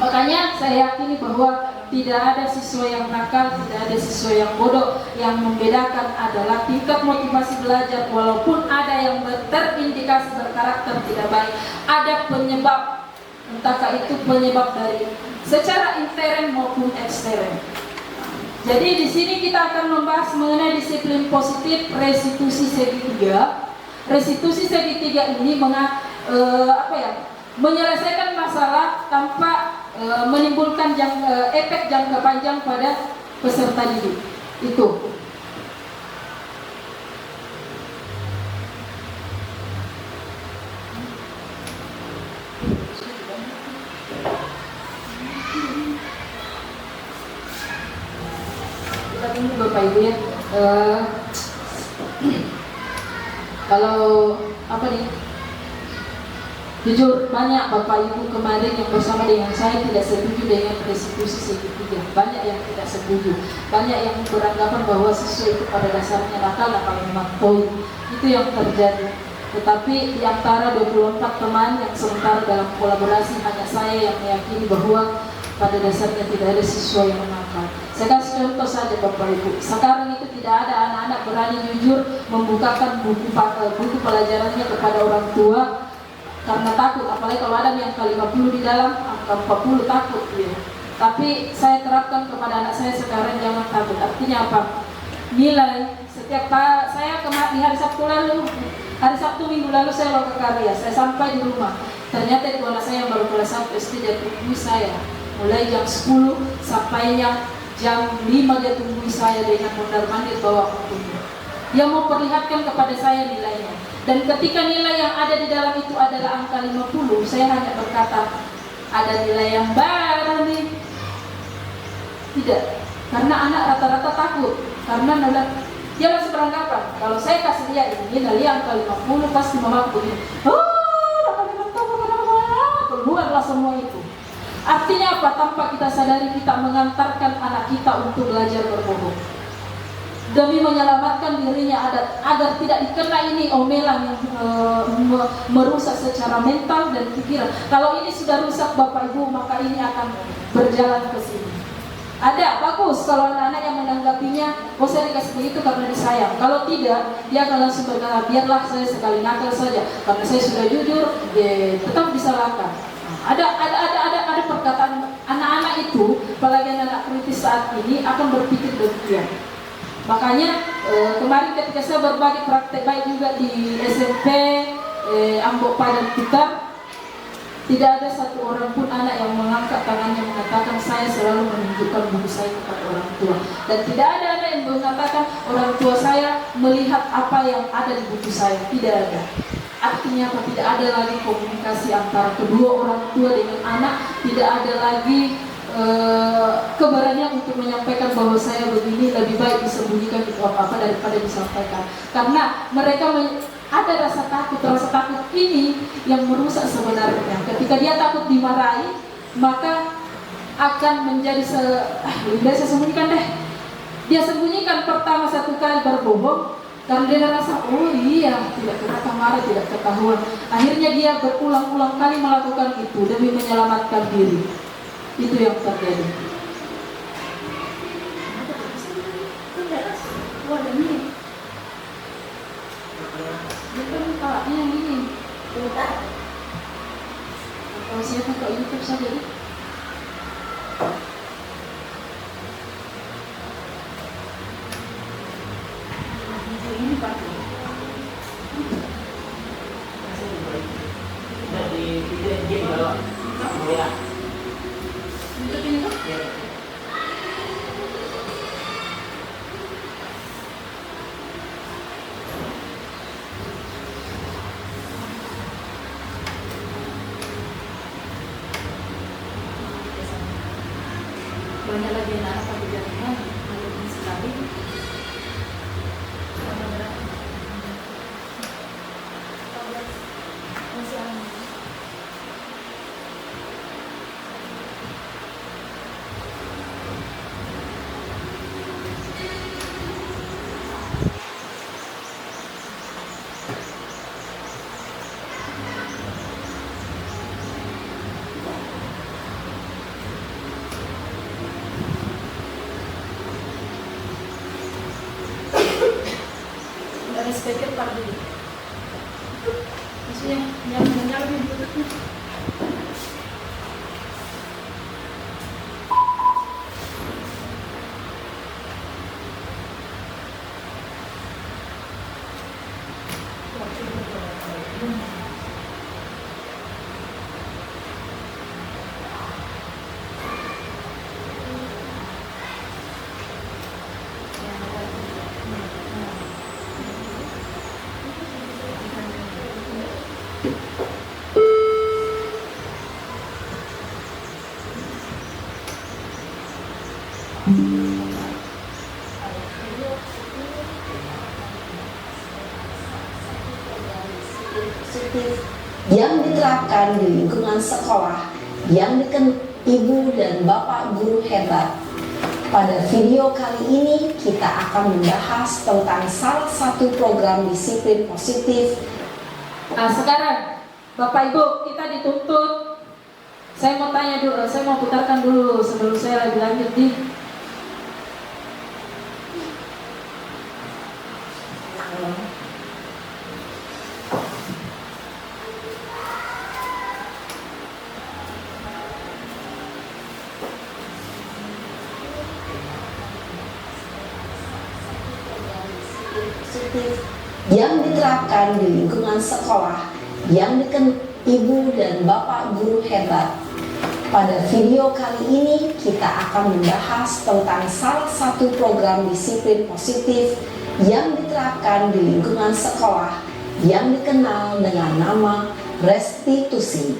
Makanya saya yakini bahwa tidak ada siswa yang nakal, tidak ada siswa yang bodoh. Yang membedakan adalah tingkat motivasi belajar. Walaupun ada yang terindikasi berkarakter tidak baik, ada penyebab, entahkah itu penyebab dari secara intern maupun ekstern. Jadi di sini kita akan membahas mengenai disiplin positif restitusi segitiga. Restitusi segitiga ini menyelesaikan masalah tanpa menimbulkan efek jangka panjang pada peserta didik. Itu. Kita tunggu Bapak Ibu ya. Kalau apa nih? Jujur banyak Bapak Ibu kemarin yang bersama dengan saya tidak setuju dengan restitusi segitiga. Banyak yang tidak setuju. Banyak yang beranggapan bahwa siswa itu pada dasarnya nakal memang toy. Itu yang terjadi. Tetapi di antara 24 teman yang sementara dalam kolaborasi hanya saya yang meyakini bahwa pada dasarnya tidak ada siswa yang nakal. Saya kasih contoh saja Bapak Ibu. Sekarang itu tidak ada anak-anak berani jujur membukakan buku pelajarannya kepada orang tua karena takut. Apalagi kalau ada yang angka 50 di dalam, angka 40 takut ya. Tapi saya terapkan kepada anak saya sekarang, jangan takut. Artinya apa? Nilai setiap saya di hari Sabtu minggu lalu saya loka karya. Saya sampai di rumah. Ternyata itu anak saya yang baru kelas 1 SD dia tunggu saya. Mulai jam 10 sampai jam 5 dia tunggu saya dengan mondar-mandir bawa buku. Dia mau perlihatkan kepada saya nilainya. Dan ketika nilai yang ada di dalam itu adalah angka 50, saya hanya berkata, ada nilai yang baru nih. Tidak, karena anak rata-rata takut. Karena dia masih beranggapan, kalau saya kasih dia ini nilai angka 50 pasti mama begini. Keluarlah semua itu. Artinya apa? Tanpa kita sadari kita mengantarkan anak kita untuk belajar berbohong demi menyelamatkan dirinya agar tidak dikena ini omelan yang merusak secara mental dan pikiran. Kalau ini sudah rusak Bapak Ibu, maka ini akan berjalan ke sini. Ada bagus kalau anak-anak yang menanggapinya, oh saya dikasih begitu karena disayang. Kalau tidak, dia akan langsung berkata, biarlah saya sekali nakal saja karena saya sudah jujur, tetap disalahkan. Ada perkataan anak-anak itu, apalagi anak kritis saat ini akan berpikir demikian. Makanya kemarin ketika saya berbagi praktek baik juga di SMP Ambok Padang Putar, tidak ada satu orang pun anak yang mengangkat tangannya mengatakan saya selalu menunjukkan buku saya kepada orang tua, dan tidak ada anak yang mengatakan orang tua saya melihat apa yang ada di buku saya. Tidak ada. Artinya apa? Tidak ada lagi komunikasi antara kedua orang tua dengan anak. Tidak ada lagi keberanian untuk menyampaikan bahwa saya begini, lebih baik disembunyikan itu apa-apa daripada disampaikan. Karena mereka ada rasa takut ini yang merusak sebenarnya. Ketika dia takut dimarahi, maka akan menjadi lebih baik saya sembunyikan deh. Dia sembunyikan pertama satu kali berbohong, karena dia rasa, oh iya, tidak kena marah, tidak ketahuan. Akhirnya dia berulang-ulang kali melakukan itu demi menyelamatkan diri. Itu yang terjadi. Bukan Pak, yang ini. Kalau saya buka YouTube saja deh. Ini Pak. Di bawah. Ya. Untuk ini Pak? Ya. Banyak lagi anak pada jaringan, ada ini sekali. Dari speaker Pak dulu. Maksudnya yang lebih Bluetooth. yang diterapkan di lingkungan sekolah yang dikenal ibu dan bapak guru hebat. Pada video kali ini kita akan membahas tentang salah satu program disiplin positif. Nah sekarang Bapak Ibu kita dituntut. Saya mau tanya dulu, saya mau putarkan dulu sebelum saya lagi lanjut nih. positif yang diterapkan di lingkungan sekolah yang dikenal ibu dan bapak guru hebat. Pada video kali ini kita akan membahas tentang salah satu program disiplin positif yang diterapkan di lingkungan sekolah yang dikenal dengan nama restitusi.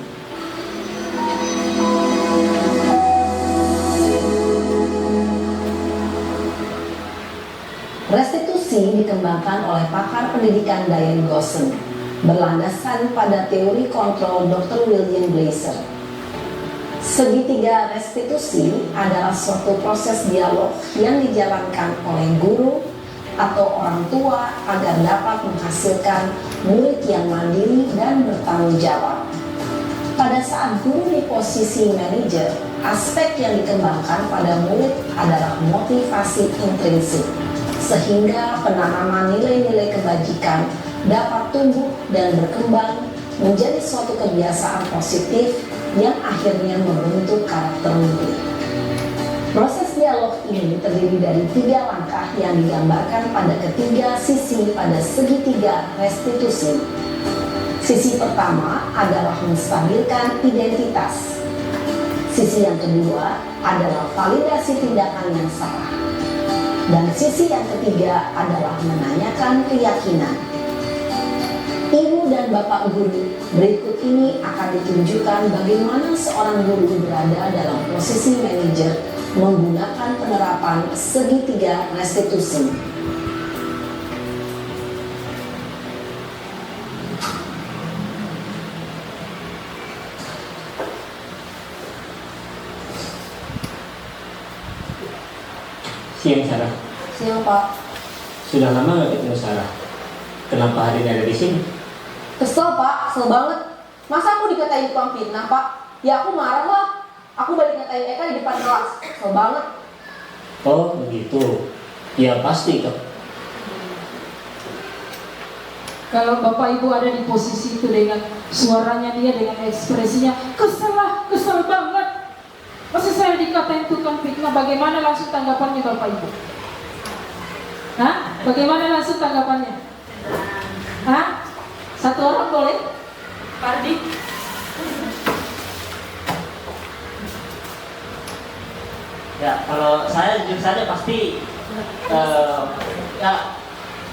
Restitusi dikembangkan oleh pakar pendidikan Diane Gosson, berlandaskan pada teori kontrol Dr. William Glasser. Segitiga restitusi adalah suatu proses dialog yang dijalankan oleh guru atau orang tua agar dapat menghasilkan murid yang mandiri dan bertanggung jawab. Pada saat guru di posisi manajer, aspek yang dikembangkan pada murid adalah motivasi intrinsik, sehingga penanaman nilai-nilai kebajikan dapat tumbuh dan berkembang menjadi suatu kebiasaan positif yang akhirnya membentuk karakter murid. Proses dialog ini terdiri dari 3 langkah yang digambarkan pada ketiga sisi pada segitiga restitusi. Sisi pertama adalah menstabilkan identitas. Sisi yang kedua adalah validasi tindakan yang salah. Dan sisi yang ketiga adalah menanyakan keyakinan. Ibu dan bapak guru, berikut ini akan ditunjukkan bagaimana seorang guru berada dalam posisi manajer menggunakan penerapan segitiga restitusi. Siang Sarah. Siang Pak. Sudah lama nggak ketemu Sarah? Kenapa hari ini ada di sini? Kesel Pak, kesel banget. Masa aku dikatain tukang fitnah Pak? Ya aku marah lah. Aku balik ngatain Eka di depan kelas. Kesel banget. Oh begitu. Ya pasti kok. Kalau bapak ibu ada di posisi itu dengan suaranya dia, dengan ekspresinya, kesel banget. Masa saya dikatain tukang fitnah, bagaimana langsung tanggapannya bapak ibu? Hah? Bagaimana langsung tanggapannya? Hah? Satu orang boleh? Pardi? Ya, kalau saya jujur saja pasti ya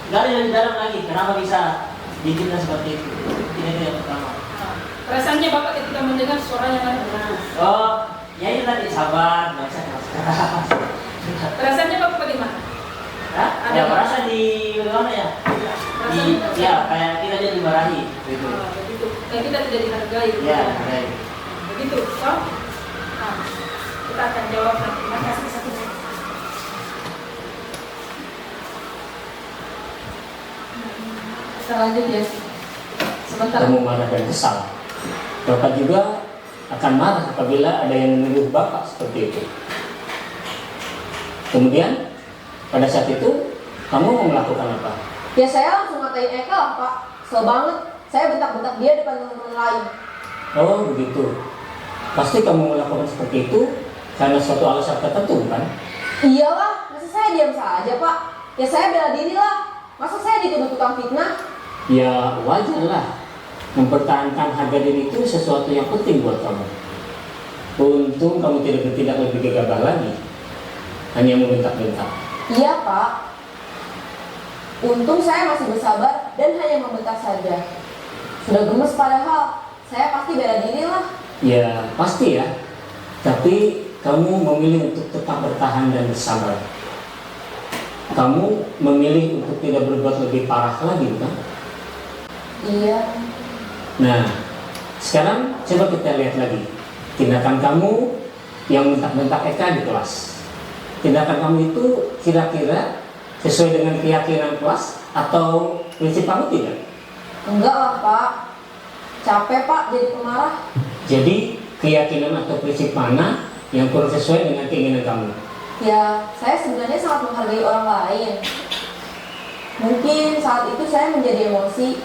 gali lebih dalam lagi. Kenapa bisa difitnah seperti itu? Ini yang pertama. Perasaannya bapak ketika mendengar suaranya kan? Oh, ya itu tadi sabar, nggak usah keras. Perasaannya bapak bagaimana? Hah? Ada Ya apa? merasa di bagaimana ya? Ya kayak kita dia dimarahi gitu. Begitu. Kayak kita tidak dihargai. Ya, baik. Begitu. So, nah, kita akan jawab nanti. Terima kasih satu. Kita lanjut ya. Sebentar. Kamu marah dan kesal. Bapak juga akan marah apabila ada yang menuduh Bapak seperti itu. Kemudian pada saat itu kamu mau melakukan apa? Ya saya langsung ngatain Eka lah Pak. Kesel banget. Saya bentak-bentak dia depan teman-teman lain. Oh begitu. Pasti kamu melakukan seperti itu karena suatu alasan tertentu kan? Iyalah, masa saya diam saja Pak? Ya saya bela diri lah. Masa saya dituduh tukang fitnah? Ya wajar lah. Mempertahankan harga diri itu sesuatu yang penting buat kamu. Untung kamu tidak bertindak lebih gegabah lagi, hanya membentak-bentak. Iya Pak. Untung saya masih bersabar dan hanya membentak saja. Sudah gemes padahal. Saya pasti bela diri lah. Ya pasti ya. Tapi kamu memilih untuk tetap bertahan dan bersabar. Kamu memilih untuk tidak berbuat lebih parah lagi, bukan? Iya. Nah, sekarang coba kita lihat lagi tindakan kamu yang bentak-bentak Eka di kelas. Tindakan kamu itu kira-kira sesuai dengan keyakinan kelas atau prinsip kamu tidak? Enggak lah Pak. Capek Pak jadi pemarah. Jadi keyakinan atau prinsip mana yang kurang sesuai dengan keinginan kamu? Ya, saya sebenarnya sangat menghargai orang lain. Mungkin saat itu saya menjadi emosi,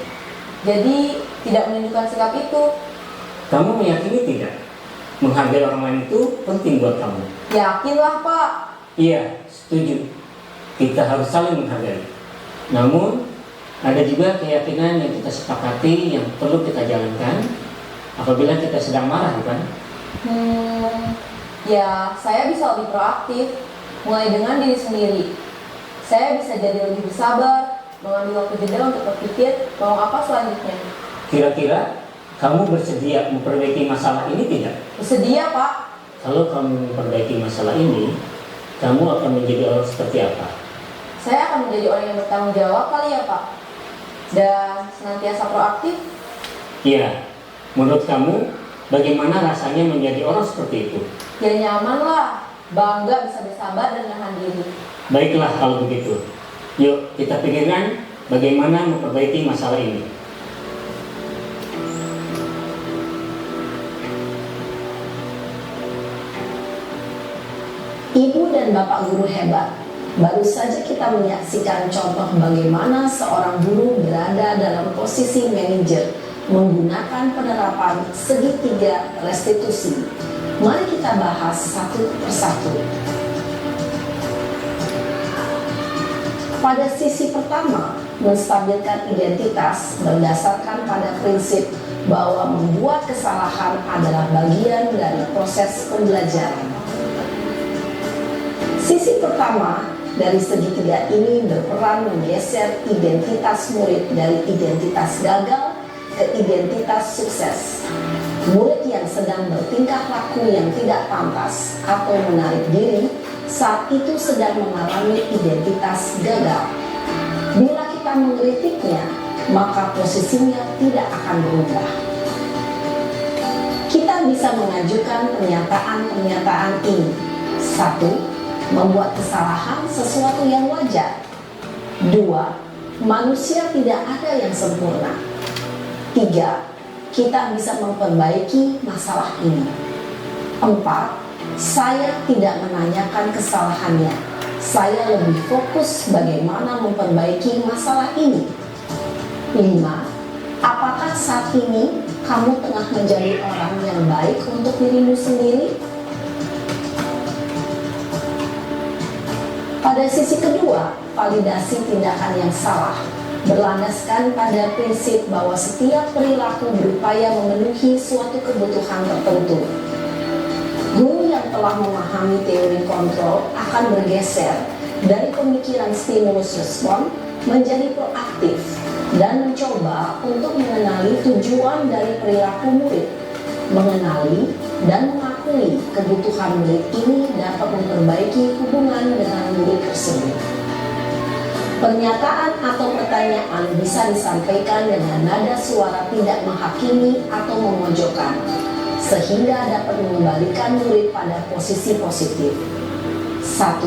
jadi tidak menunjukkan sikap itu. Kamu meyakini tidak? Menghargai orang lain itu penting buat kamu. Yakinlah Pak. Iya, setuju. Kita harus saling menghargai. Namun, Ada juga keyakinan yang kita sepakati yang perlu kita jalankan apabila kita sedang marah, bukan? Ya, saya bisa lebih proaktif, mulai dengan diri sendiri. Saya bisa jadi lebih bersabar, mengambil waktu jeda untuk berpikir mau apa selanjutnya. Kira-kira kamu bersedia memperbaiki masalah ini tidak? Bersedia, Pak. Kalau kamu memperbaiki masalah ini, kamu akan menjadi orang seperti apa? Saya akan menjadi orang yang bertanggung jawab kali ya, Pak. Dan senantiasa proaktif. Iya, menurut kamu bagaimana rasanya menjadi orang seperti itu? Ya nyaman lah, bangga bisa bersabar dan menahan diri. Baiklah kalau begitu. Yuk kita pikirkan bagaimana memperbaiki masalah ini. Ibu dan Bapak guru hebat. Baru saja kita menyaksikan contoh bagaimana seorang guru berada dalam posisi manajer menggunakan penerapan segitiga restitusi. Mari kita bahas satu persatu. Pada sisi pertama, menstabilkan identitas berdasarkan pada prinsip bahwa membuat kesalahan adalah bagian dari proses pembelajaran. Sisi pertama dari segitiga ini berperan menggeser identitas murid dari identitas gagal ke identitas sukses. Murid yang sedang bertingkah laku yang tidak pantas atau menarik diri saat itu sedang mengalami identitas gagal. Bila kita mengkritiknya, maka posisinya tidak akan berubah. Kita bisa mengajukan pernyataan-pernyataan ini. 1. Membuat kesalahan sesuatu yang wajar. 2. Manusia tidak ada yang sempurna. 3. Kita bisa memperbaiki masalah ini. 4. Saya tidak menanyakan kesalahannya. Saya lebih fokus bagaimana memperbaiki masalah ini. 5. Apakah saat ini kamu tengah menjadi orang yang baik untuk dirimu sendiri? Pada sisi kedua, validasi tindakan yang salah berlandaskan pada prinsip bahwa setiap perilaku berupaya memenuhi suatu kebutuhan tertentu. Guru yang telah memahami teori kontrol akan bergeser dari pemikiran stimulus respon menjadi proaktif dan mencoba untuk mengenali tujuan dari perilaku murid, mengenali dan mengakui kebutuhan murid ini dapat memperbaiki hubungan dengan murid tersebut. Pernyataan atau pertanyaan bisa disampaikan dengan nada suara tidak menghakimi atau memojokkan, sehingga dapat mengembalikan murid pada posisi positif. 1.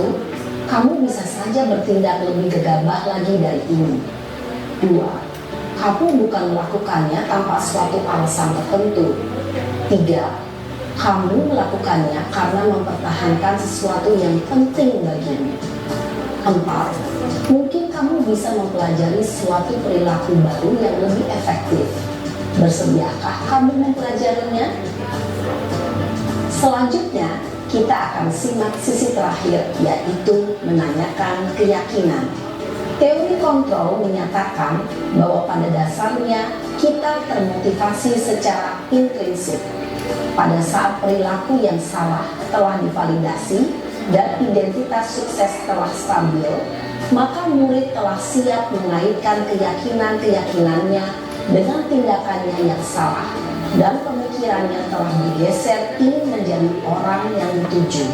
Kamu bisa saja bertindak lebih gegabah lagi dari ini. 2. Kamu bukan melakukannya tanpa suatu alasan tertentu. 3. Kamu melakukannya karena mempertahankan sesuatu yang penting bagimu. 4. Mungkin kamu bisa mempelajari suatu perilaku baru yang lebih efektif. Bersediakah kamu mempelajarinya? Selanjutnya, kita akan simak sisi terakhir, yaitu menanyakan keyakinan. Teori kontrol menyatakan bahwa pada dasarnya kita termotivasi secara intrinsik. Pada saat perilaku yang salah telah divalidasi dan identitas sukses telah stabil, maka murid telah siap mengaitkan keyakinan-keyakinannya dengan tindakannya yang salah dan pemikirannya telah bergeser ingin menjadi orang yang dituju.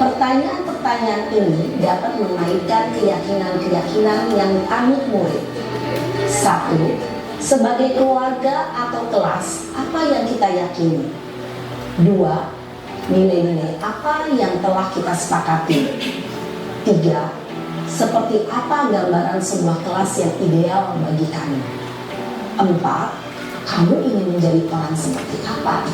Pertanyaan-pertanyaan ini dapat mengaitkan keyakinan-keyakinan yang dianut murid. 1. Sebagai keluarga atau kelas, apa yang kita yakini? 2. Nilai-nilai apa yang telah kita sepakati? 3. Seperti apa gambaran sebuah kelas yang ideal bagi kami? 4. Kamu ingin menjadi orang seperti apa?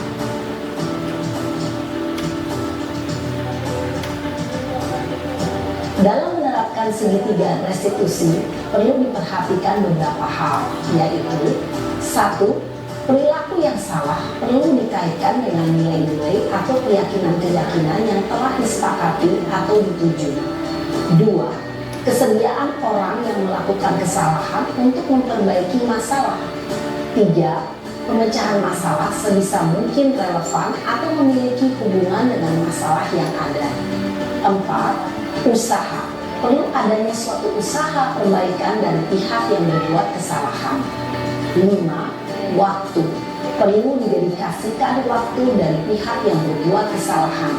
Dalam menerapkan segitiga restitusi, perlu diperhatikan beberapa hal, yaitu 1. Perilaku yang salah perlu dikaitkan dengan nilai-nilai atau keyakinan-keyakinan yang telah disepakati atau dituju. 2. Kesediaan orang yang melakukan kesalahan untuk memperbaiki masalah. 3. Pemecahan masalah sebisa mungkin relevan atau memiliki hubungan dengan masalah yang ada. 4. Usaha. Perlu adanya suatu usaha perbaikan dari pihak yang berbuat kesalahan. 5. Waktu. Perlu didedikasikan waktu dari pihak yang berbuat kesalahan.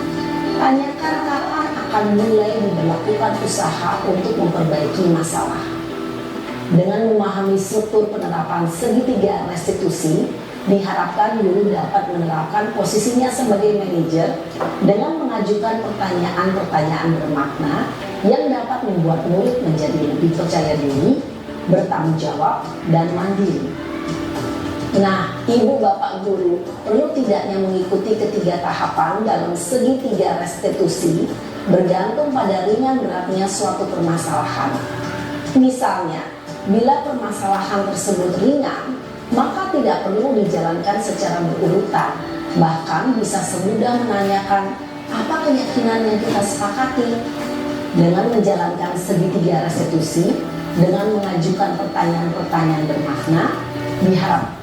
Tanyakan kapan akan mulai diberlakukan usaha untuk memperbaiki masalah. Dengan memahami struktur penerapan segitiga restitusi, diharapkan guru dapat menerapkan posisinya sebagai manajer dengan mengajukan pertanyaan-pertanyaan bermakna yang dapat membuat murid menjadi lebih percaya diri, bertanggung jawab, dan mandiri. Nah, ibu bapak guru perlu tidaknya mengikuti ketiga tahapan dalam segitiga restitusi bergantung pada ringan beratnya suatu permasalahan. Misalnya, bila permasalahan tersebut ringan, maka tidak perlu dijalankan secara berurutan. Bahkan bisa semudah menanyakan apa keyakinan yang kita sepakati. Dengan menjalankan segitiga restitusi, dengan mengajukan pertanyaan-pertanyaan bermakna, diharap.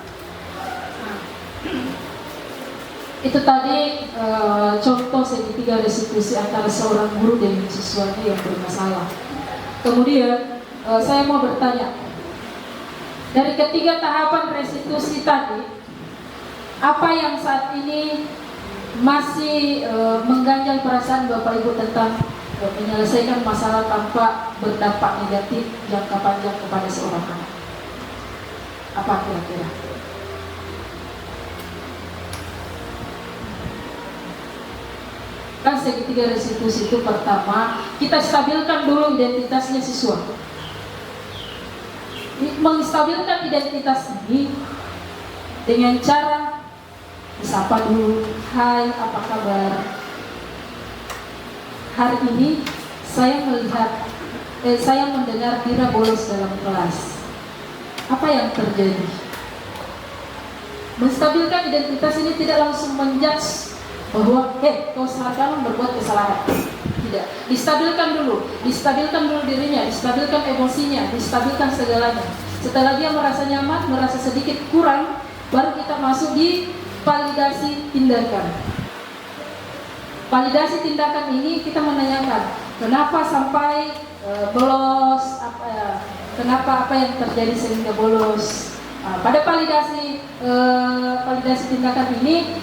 Itu tadi contoh segitiga restitusi antara seorang guru dengan siswanya yang bermasalah. Kemudian saya mau bertanya, dari ketiga tahapan restitusi tadi, apa yang saat ini masih mengganjal perasaan Bapak Ibu tentang menyelesaikan masalah tanpa berdampak negatif jangka panjang kepada seorang anak? Apa kira-kira? Kan segitiga restitusi itu pertama, kita stabilkan dulu identitasnya siswa. Menstabilkan identitas ini dengan cara disapa dulu, hai apa kabar? Hari ini saya mendengar Dira bolos dalam kelas. Apa yang terjadi? Menstabilkan identitas ini tidak langsung menjudge bahwa kau sekarang berbuat kesalahan. Tidak, distabilkan dulu dirinya, distabilkan emosinya, distabilkan segalanya. Setelah dia merasa nyaman, merasa sedikit kurang, baru kita masuk di validasi tindakan. Validasi tindakan ini kita menanyakan kenapa sampai bolos, kenapa apa yang terjadi sehingga bolos. Pada validasi tindakan ini,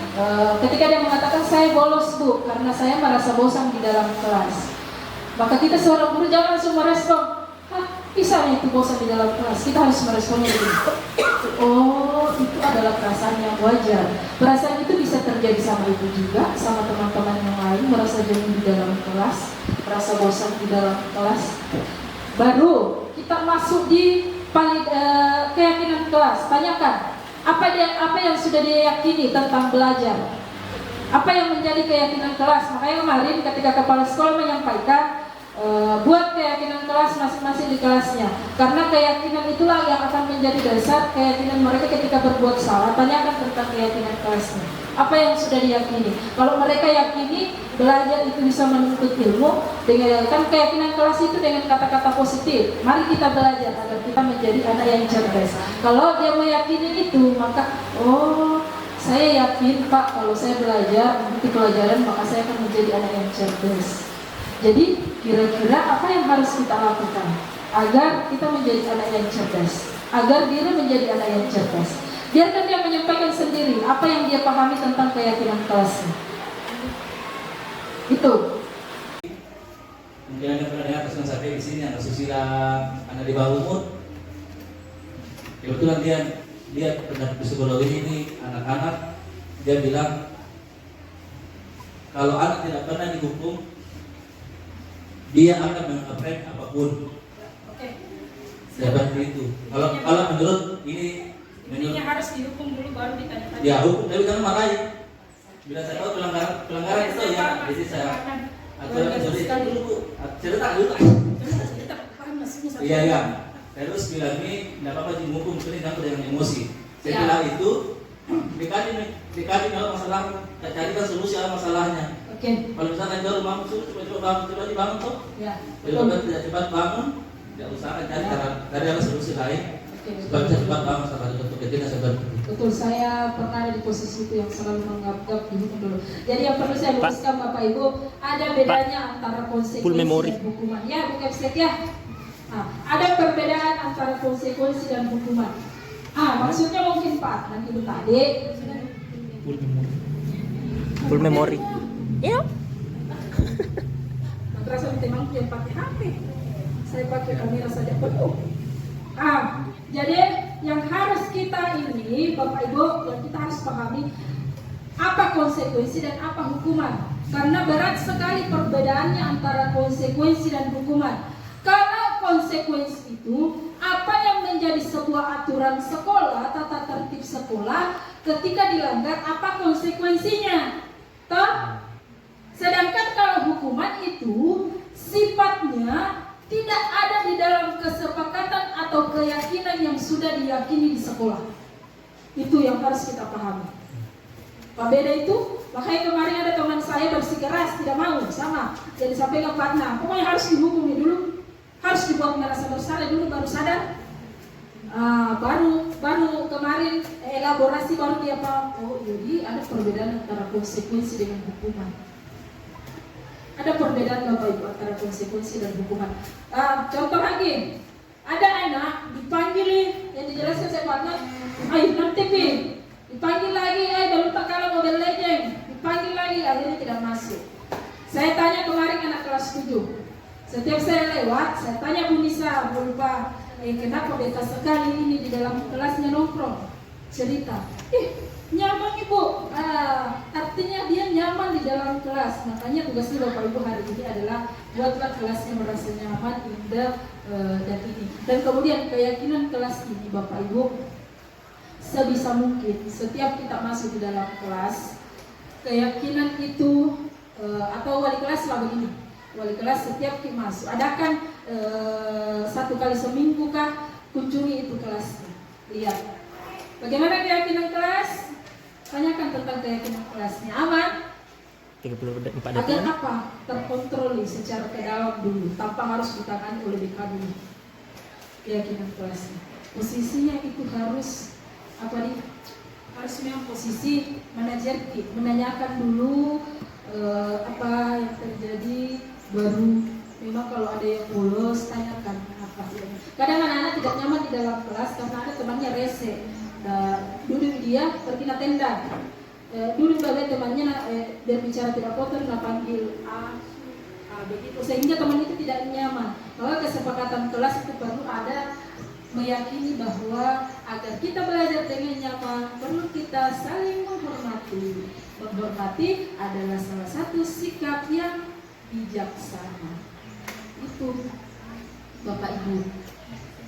ketika dia mengatakan saya bolos Bu karena saya merasa bosan di dalam kelas, maka kita seorang guru jangan langsung merespon, bisa itu bosan di dalam kelas. Kita harus meresponnya begini, oh itu adalah perasaan yang wajar. Perasaan itu bisa terjadi sama ibu juga, sama teman-teman yang lain, merasa jenuh di dalam kelas, merasa bosan di dalam kelas. Baru kita masuk di keyakinan kelas. Tanyakan apa yang sudah dia yakini tentang belajar, apa yang menjadi keyakinan kelas. Makanya kemarin ketika kepala sekolah menyampaikan, buat keyakinan kelas masing-masing di kelasnya, karena keyakinan itulah yang akan menjadi dasar keyakinan mereka ketika berbuat salah. Tanyakan tentang keyakinan kelasnya, apa yang sudah diyakini. Kalau mereka yakini belajar itu bisa menuntut ilmu, dengan kan keyakinan kelas itu dengan kata-kata positif, mari kita belajar agar kita menjadi anak yang cerdas. Kalau dia meyakini itu, maka saya yakin Pak, kalau saya belajar mengikuti pelajaran, maka saya akan menjadi anak yang cerdas. Jadi kira-kira apa yang harus kita lakukan agar kita menjadi anak yang cerdas, agar diri menjadi anak yang cerdas? Biarkan dia menyampaikan sendiri apa yang dia pahami tentang keyakinan kelasnya. Itu. Mungkin Anda pernah dengar pesan sampai di sini, anak susila, anak di bawah umur. Kebetulan dia pernah psikologi ini anak-anak, dia bilang kalau anak tidak pernah dihukum, dia akan mengapresiasi apapun. Seperti itu. Kalau menurut ini harus dihukum dulu baru ditanya-tanya. Ya hukum, tapi jangan marahin. Bila saya tahu pelanggaran itu ya, jadi saya aturan dulu, cerita dulu. Iya. Terus bilang ini tidak apa-apa dihukum, ini campur dengan emosi. Saya bilang itu dikali kalau masalah, carikan solusi apa masalahnya. Oke. Kalau misalnya baru bangun suruh coba dibangun tuh. Ya. Kalau kan tidak cepat bangun, tidak usah cari ada solusi lain. Supaya bisa cepat bangun sama untuk ketika seperti itu. Betul, saya pernah ada di posisi itu yang selalu menganggap dihukum dulu. Jadi yang perlu saya luruskan Bapak Ibu, ada bedanya antara konsekuensi dan hukuman. Ya, bukan set ya. Nah, ada perbedaan antara konsekuensi dan hukuman. Maksudnya mungkin Pak, nanti dulu tadi. Full memory. Iya. Madrasah memang yang pakai HP. Saya pakai kamera saja penuh. Jadi yang harus kita ini Bapak Ibu, yang kita harus pahami apa konsekuensi dan apa hukuman. Karena berat sekali perbedaannya antara konsekuensi dan hukuman. Kalau konsekuensi itu apa yang menjadi sebuah aturan sekolah, tata tertib sekolah, ketika dilanggar apa konsekuensinya? Toh? Sedangkan kalau hukuman itu sifatnya tidak ada di dalam kesepakatan atau keyakinan yang sudah diyakini di sekolah. Itu yang harus kita pahami. Apa beda itu? Makanya kemarin ada teman saya bersikeras tidak mau sama. Jadi sampai ke partner, pokoknya harus dihukumi dulu, harus dibuat merasa bersalah dulu baru sadar. Baru kemarin elaborasi baru dia paham. Oh jadi ada perbedaan antara konsekuensi dengan hukuman. Ada perbedaan Bapak Ibu antara konsekuensi dan hukuman. Contoh lagi, ada anak dipanggil yang dijelaskan saya partner, ayo nanti dipanggil lagi, ayo baru tak kalah Mobile Legends, dipanggil lagi, akhirnya tidak masuk. Saya tanya kemarin anak kelas 7, setiap saya lewat, saya tanya Bu Nisa, Bu lupa, kenapa beta sekali ini di dalam kelasnya nongkrong, cerita, nyaman Ibu, artinya dia nyaman di dalam kelas. Makanya tugasnya Bapak Ibu hari ini adalah buatlah kelasnya merasa nyaman, indah, dan ini. Dan kemudian keyakinan kelas ini Bapak Ibu, sebisa mungkin setiap kita masuk di dalam kelas, keyakinan itu atau wali kelas lah begini. Wali kelas setiap kita masuk, adakan 1 kali seminggu kah kunjungi itu kelasnya. Lihat bagaimana keyakinan kelas. Tanyakan tentang keyakinan kelasnya, aman? 34 Agar detik. apa? Terkontrol secara ke dalam dulu, tanpa harus ditangani oleh BK dulu. Keyakinan kelasnya, posisinya itu harus harus memang posisi manajer, menanyakan dulu apa yang terjadi, baru memang kalau ada yang bolos tanyakan apa. Kadang anak-anak tidak nyaman di dalam kelas karena ada temannya rese. Dulu dia pergi ke tenda, dulu bagai temannya berbicara tidak kotor, panggil begitu, sehingga teman itu tidak nyaman. Maka kesepakatan kelas itu perlu ada, meyakini bahwa agar kita belajar dengan nyaman perlu kita saling menghormati. Menghormati adalah salah satu sikap yang bijaksana. Itu Bapak Ibu.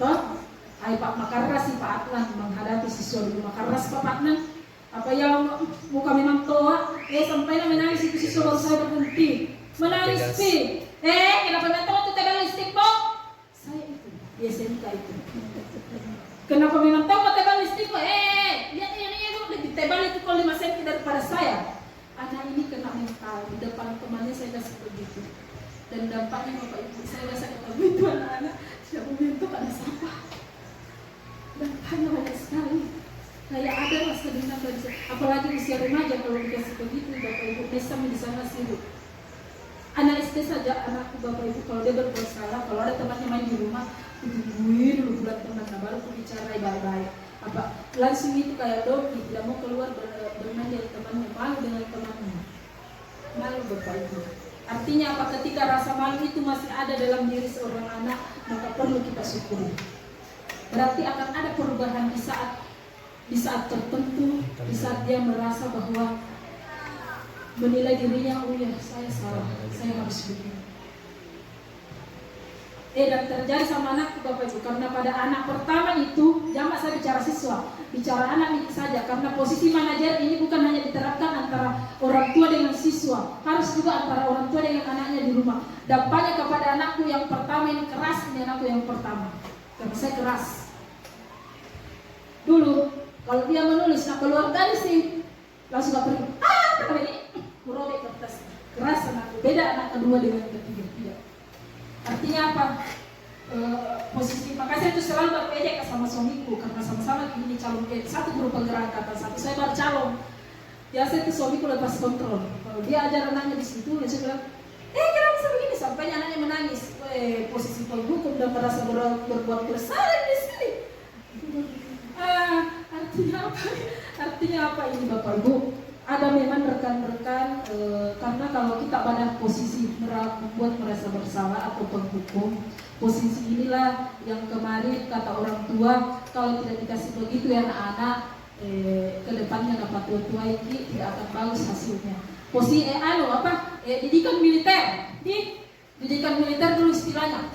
Toh? Ay Pak Makarras si Pak Atlan menghadapi siswa dulu Makarras Pak Atlan. Apa yang muka memang tua, sampai menangis itu siswa baru saya berhenti. Menangis pi. Kenapa nggak tahu tuh tebal listrik Pak? Saya itu di SMK itu. Kenapa memang tahu tebal listrik Pak? Lihat ini lebih tebal itu kalau 5 cm daripada saya. Anak ini kena mental di depan temannya saya kasih begitu. Dan dampaknya Bapak Ibu saya rasa ketahui itu anak-anak siapa menyentuh ada sampah. Dan banyak sekali kayak ada rasa dendam dari apalagi usia remaja kalau dikasih begitu Bapak Ibu bisa di sana sibuk. Anak SD saja anakku Bapak Ibu kalau dia berbuat salah, kalau ada temannya main di rumah ditungguin dulu bulan teman baru bicara baik-baik. Apa langsung itu kayak Doki tidak mau keluar bermain dari temannya, malu dengan temannya, malu Bapak Ibu. Artinya apa? Ketika rasa malu itu masih ada dalam diri seorang anak, maka perlu kita syukuri. Berarti akan ada perubahan di saat tertentu, di saat dia merasa bahwa menilai dirinya, oh ya saya salah, saya harus begini. Dan terjadi sama anakku Bapak Ibu, karena pada anak pertama itu, jangan saya bicara siswa, bicara anak ini saja, karena posisi manajer ini bukan hanya diterapkan antara orang tua dengan siswa, harus juga antara orang tua dengan anaknya di rumah. Dampaknya kepada anakku yang pertama ini keras, ini anakku yang pertama, karena saya keras. Dulu, kalau dia menulis, keluar dari sih, langsung gak pergi, ini, merobek kertas, keras berbeda anak kedua dengan ketiga, tidak. Artinya apa? Posisi, makanya saya itu selalu berpejek sama suamiku karena sama-sama ini calon ke satu grup penggerak kata satu saya baru calon. Biasa itu suamiku lepas kontrol. Kalau dia ajar anaknya di situ, dia bilang, kenapa bisa begini? Sampainya anaknya menangis. Posisi penghukum dan merasa berbuat bersalah di sini. Artinya apa? Artinya apa ini Bapak Ibu? Ada memang rekan-rekan karena kalau kita pada posisi membuat merasa bersalah atau penghukum, posisi inilah yang kemarin kata orang tua kalau tidak dikasih begitu ya anak-anak ke depannya dapat tua ini tidak akan bagus hasilnya. Posisi didikan militer, didikan militer dulu istilahnya.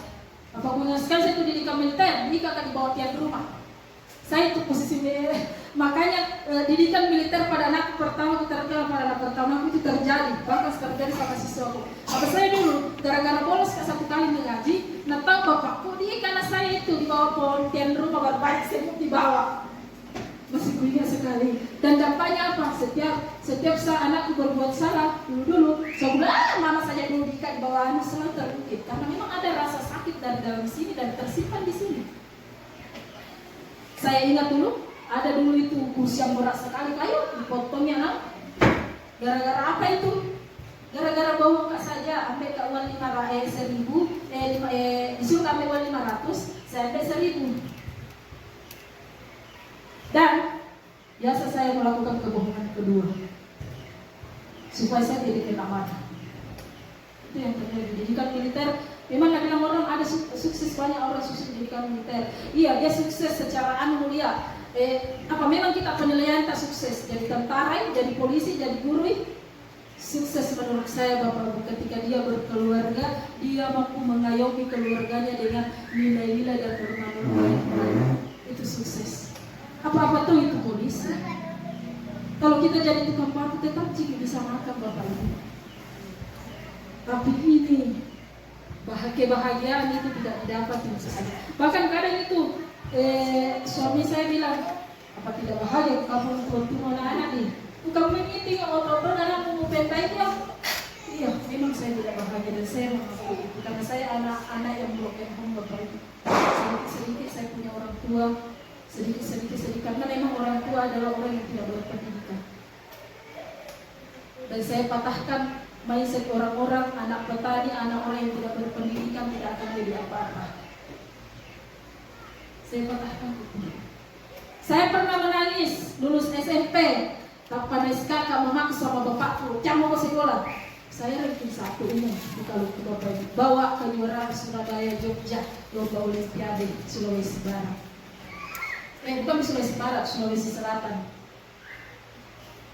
Bapak mengasihkan saya itu didikan militer, didikan akan dibawa tiap rumah. Saya itu posisi makanya didikan militer pada anak pertama keterampilan pada anak pertama itu terjadi bahkan terjadi sama siswaku. Apa saya dulu gara-gara bolos ke satu kali mengaji, tahu bapakku dia karena saya itu dibawa pontian rumah berbalik semut dibawa. Masih kuingat sekali. Dan dampaknya apa? Setiap saat anakku berbuat salah dulu saya bilang mama saja dulu di bawah anak selalu terungkit karena memang ada rasa sakit dari dalam sini dan tersimpan di sini. Saya ingat dulu, ada dulu itu kursi yang berat sekali kayu, dipotongnya gara-gara apa itu? Gara-gara bau muka saja, ambil ke uang 1.000, disuruh ambil uang 500, saya ambil 1.000. Dan biasa saya melakukan kebohongan kedua, supaya saya tidak kena marah. Itu yang terjadi. Didikan militer, memang nggak bilang orang ada sukses, banyak orang sukses didikan militer. Iya, dia sukses secara mulia. Memang kita penilaian tak sukses. Jadi tentara, jadi polisi, jadi guru. Sukses menurut saya Bapak Ibu ketika dia berkeluarga, dia mampu mengayomi keluarganya dengan nilai-nilai dan norma-norma yang baik. Itu sukses. Apa-apa tuh itu polisi. Kalau kita jadi tukang parkir tetap bisa makan Bapak Ibu. Tapi ini kebahagiaan itu tidak didapat saja. Bahkan kadang itu suami saya bilang, apa tidak bahagia kamu bertemu anak-anak nih? Kamu ini otot-otot anak mau pentai dia. Iya, memang saya tidak bahagia dan saya mengakui itu karena saya anak-anak yang belum home Bapak Ibu. Sedikit saya punya orang tua, sedikit karena memang orang tua adalah orang yang tidak berpendidikan. Dan saya patahkan mindset orang-orang, anak petani, anak orang yang tidak berpendidikan tidak akan jadi apa-apa. Saya patahkan itu. Saya pernah menangis lulus SMP, tanpa kakak memaksa sama bapakku, jangan mau ke sekolah. Saya ranking 1 ini kalau ke Bapak Ibu, bawa kejuaraan Surabaya, Jogja, lomba Olimpiade Sulawesi Barat. Bukan Sulawesi Barat, Sulawesi Selatan.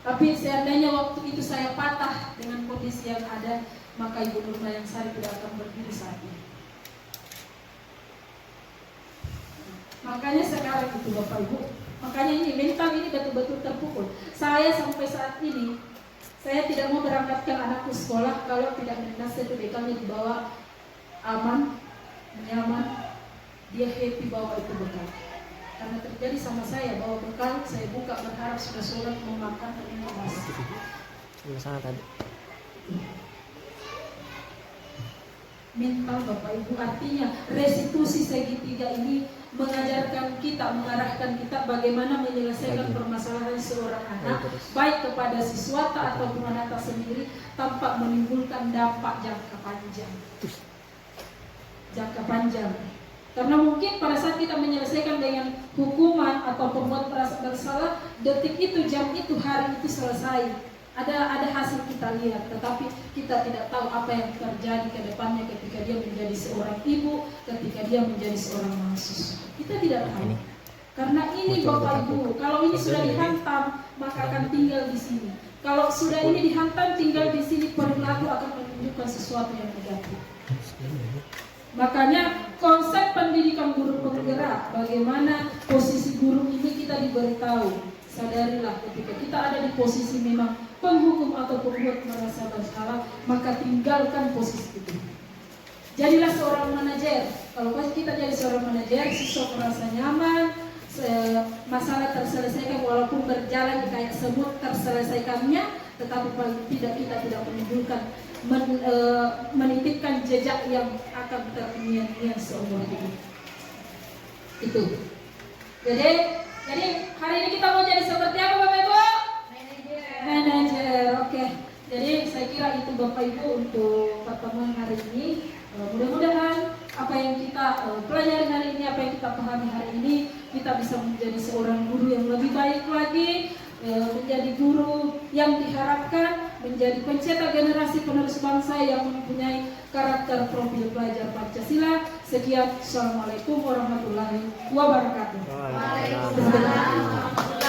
Tapi seandainya waktu itu saya patah dengan kondisi yang ada, maka Ibu Nurma yang saya tidak akan berdiri saat ini. Makanya sekarang itu Bapak Ibu, makanya ini mental ini betul-betul terpukul. Saya sampai saat ini, saya tidak mau berangkatkan anakku sekolah kalau tidak mendengar bekalnya dibawa aman, nyaman, dia happy bawa itu bekal. Karena terjadi sama saya bawa bekal, saya buka berharap sudah sholat mau makan ternyata masih. Sana tadi. Mental Bapak Ibu artinya restitusi segitiga ini mengajarkan kita, mengarahkan kita bagaimana menyelesaikan permasalahan seorang anak baik kepada siswata atau anak sendiri tanpa menimbulkan dampak jangka panjang. Jangka panjang. Karena mungkin pada saat kita menyelesaikan dengan hukuman atau pembuat merasa bersalah, detik itu, jam itu, hari itu selesai. Ada hasil kita lihat, tetapi kita tidak tahu apa yang terjadi ke depannya ketika dia menjadi seorang ibu, ketika dia menjadi seorang mahasiswa. Kita tidak tahu. Karena ini Bapak Ibu, kalau ini sudah dihantam, maka akan tinggal di sini. Kalau sudah ini dihantam, tinggal di sini, perilaku akan menunjukkan sesuatu yang negatif. Makanya konsep pendidikan guru penggerak, bagaimana posisi guru ini kita diberitahu. Sadarilah ketika kita ada di posisi memang penghukum atau pembuat merasa bersalah, maka tinggalkan posisi itu. Jadilah seorang manajer. Kalau kita jadi seorang manajer, siswa merasa nyaman, masalah terselesaikan walaupun berjalan kayak semut terselesaikannya, tetapi paling tidak kita tidak menimbulkan menitipkan jejak yang akan terngiang-ngiang seumur hidup. Itu. Jadi hari ini kita mau jadi seperti apa Bapak Ibu? Manajer. Oke. Jadi saya kira itu Bapak Ibu untuk pertemuan hari ini. Mudah-mudahan apa yang kita pelajari hari ini, apa yang kita pahami hari ini, kita bisa menjadi seorang guru yang lebih baik lagi, menjadi guru yang diharapkan menjadi pencetak generasi penerus bangsa yang mempunyai karakter profil pelajar Pancasila. Sekian, Assalamualaikum warahmatullahi wabarakatuh. Waalaikumsalam.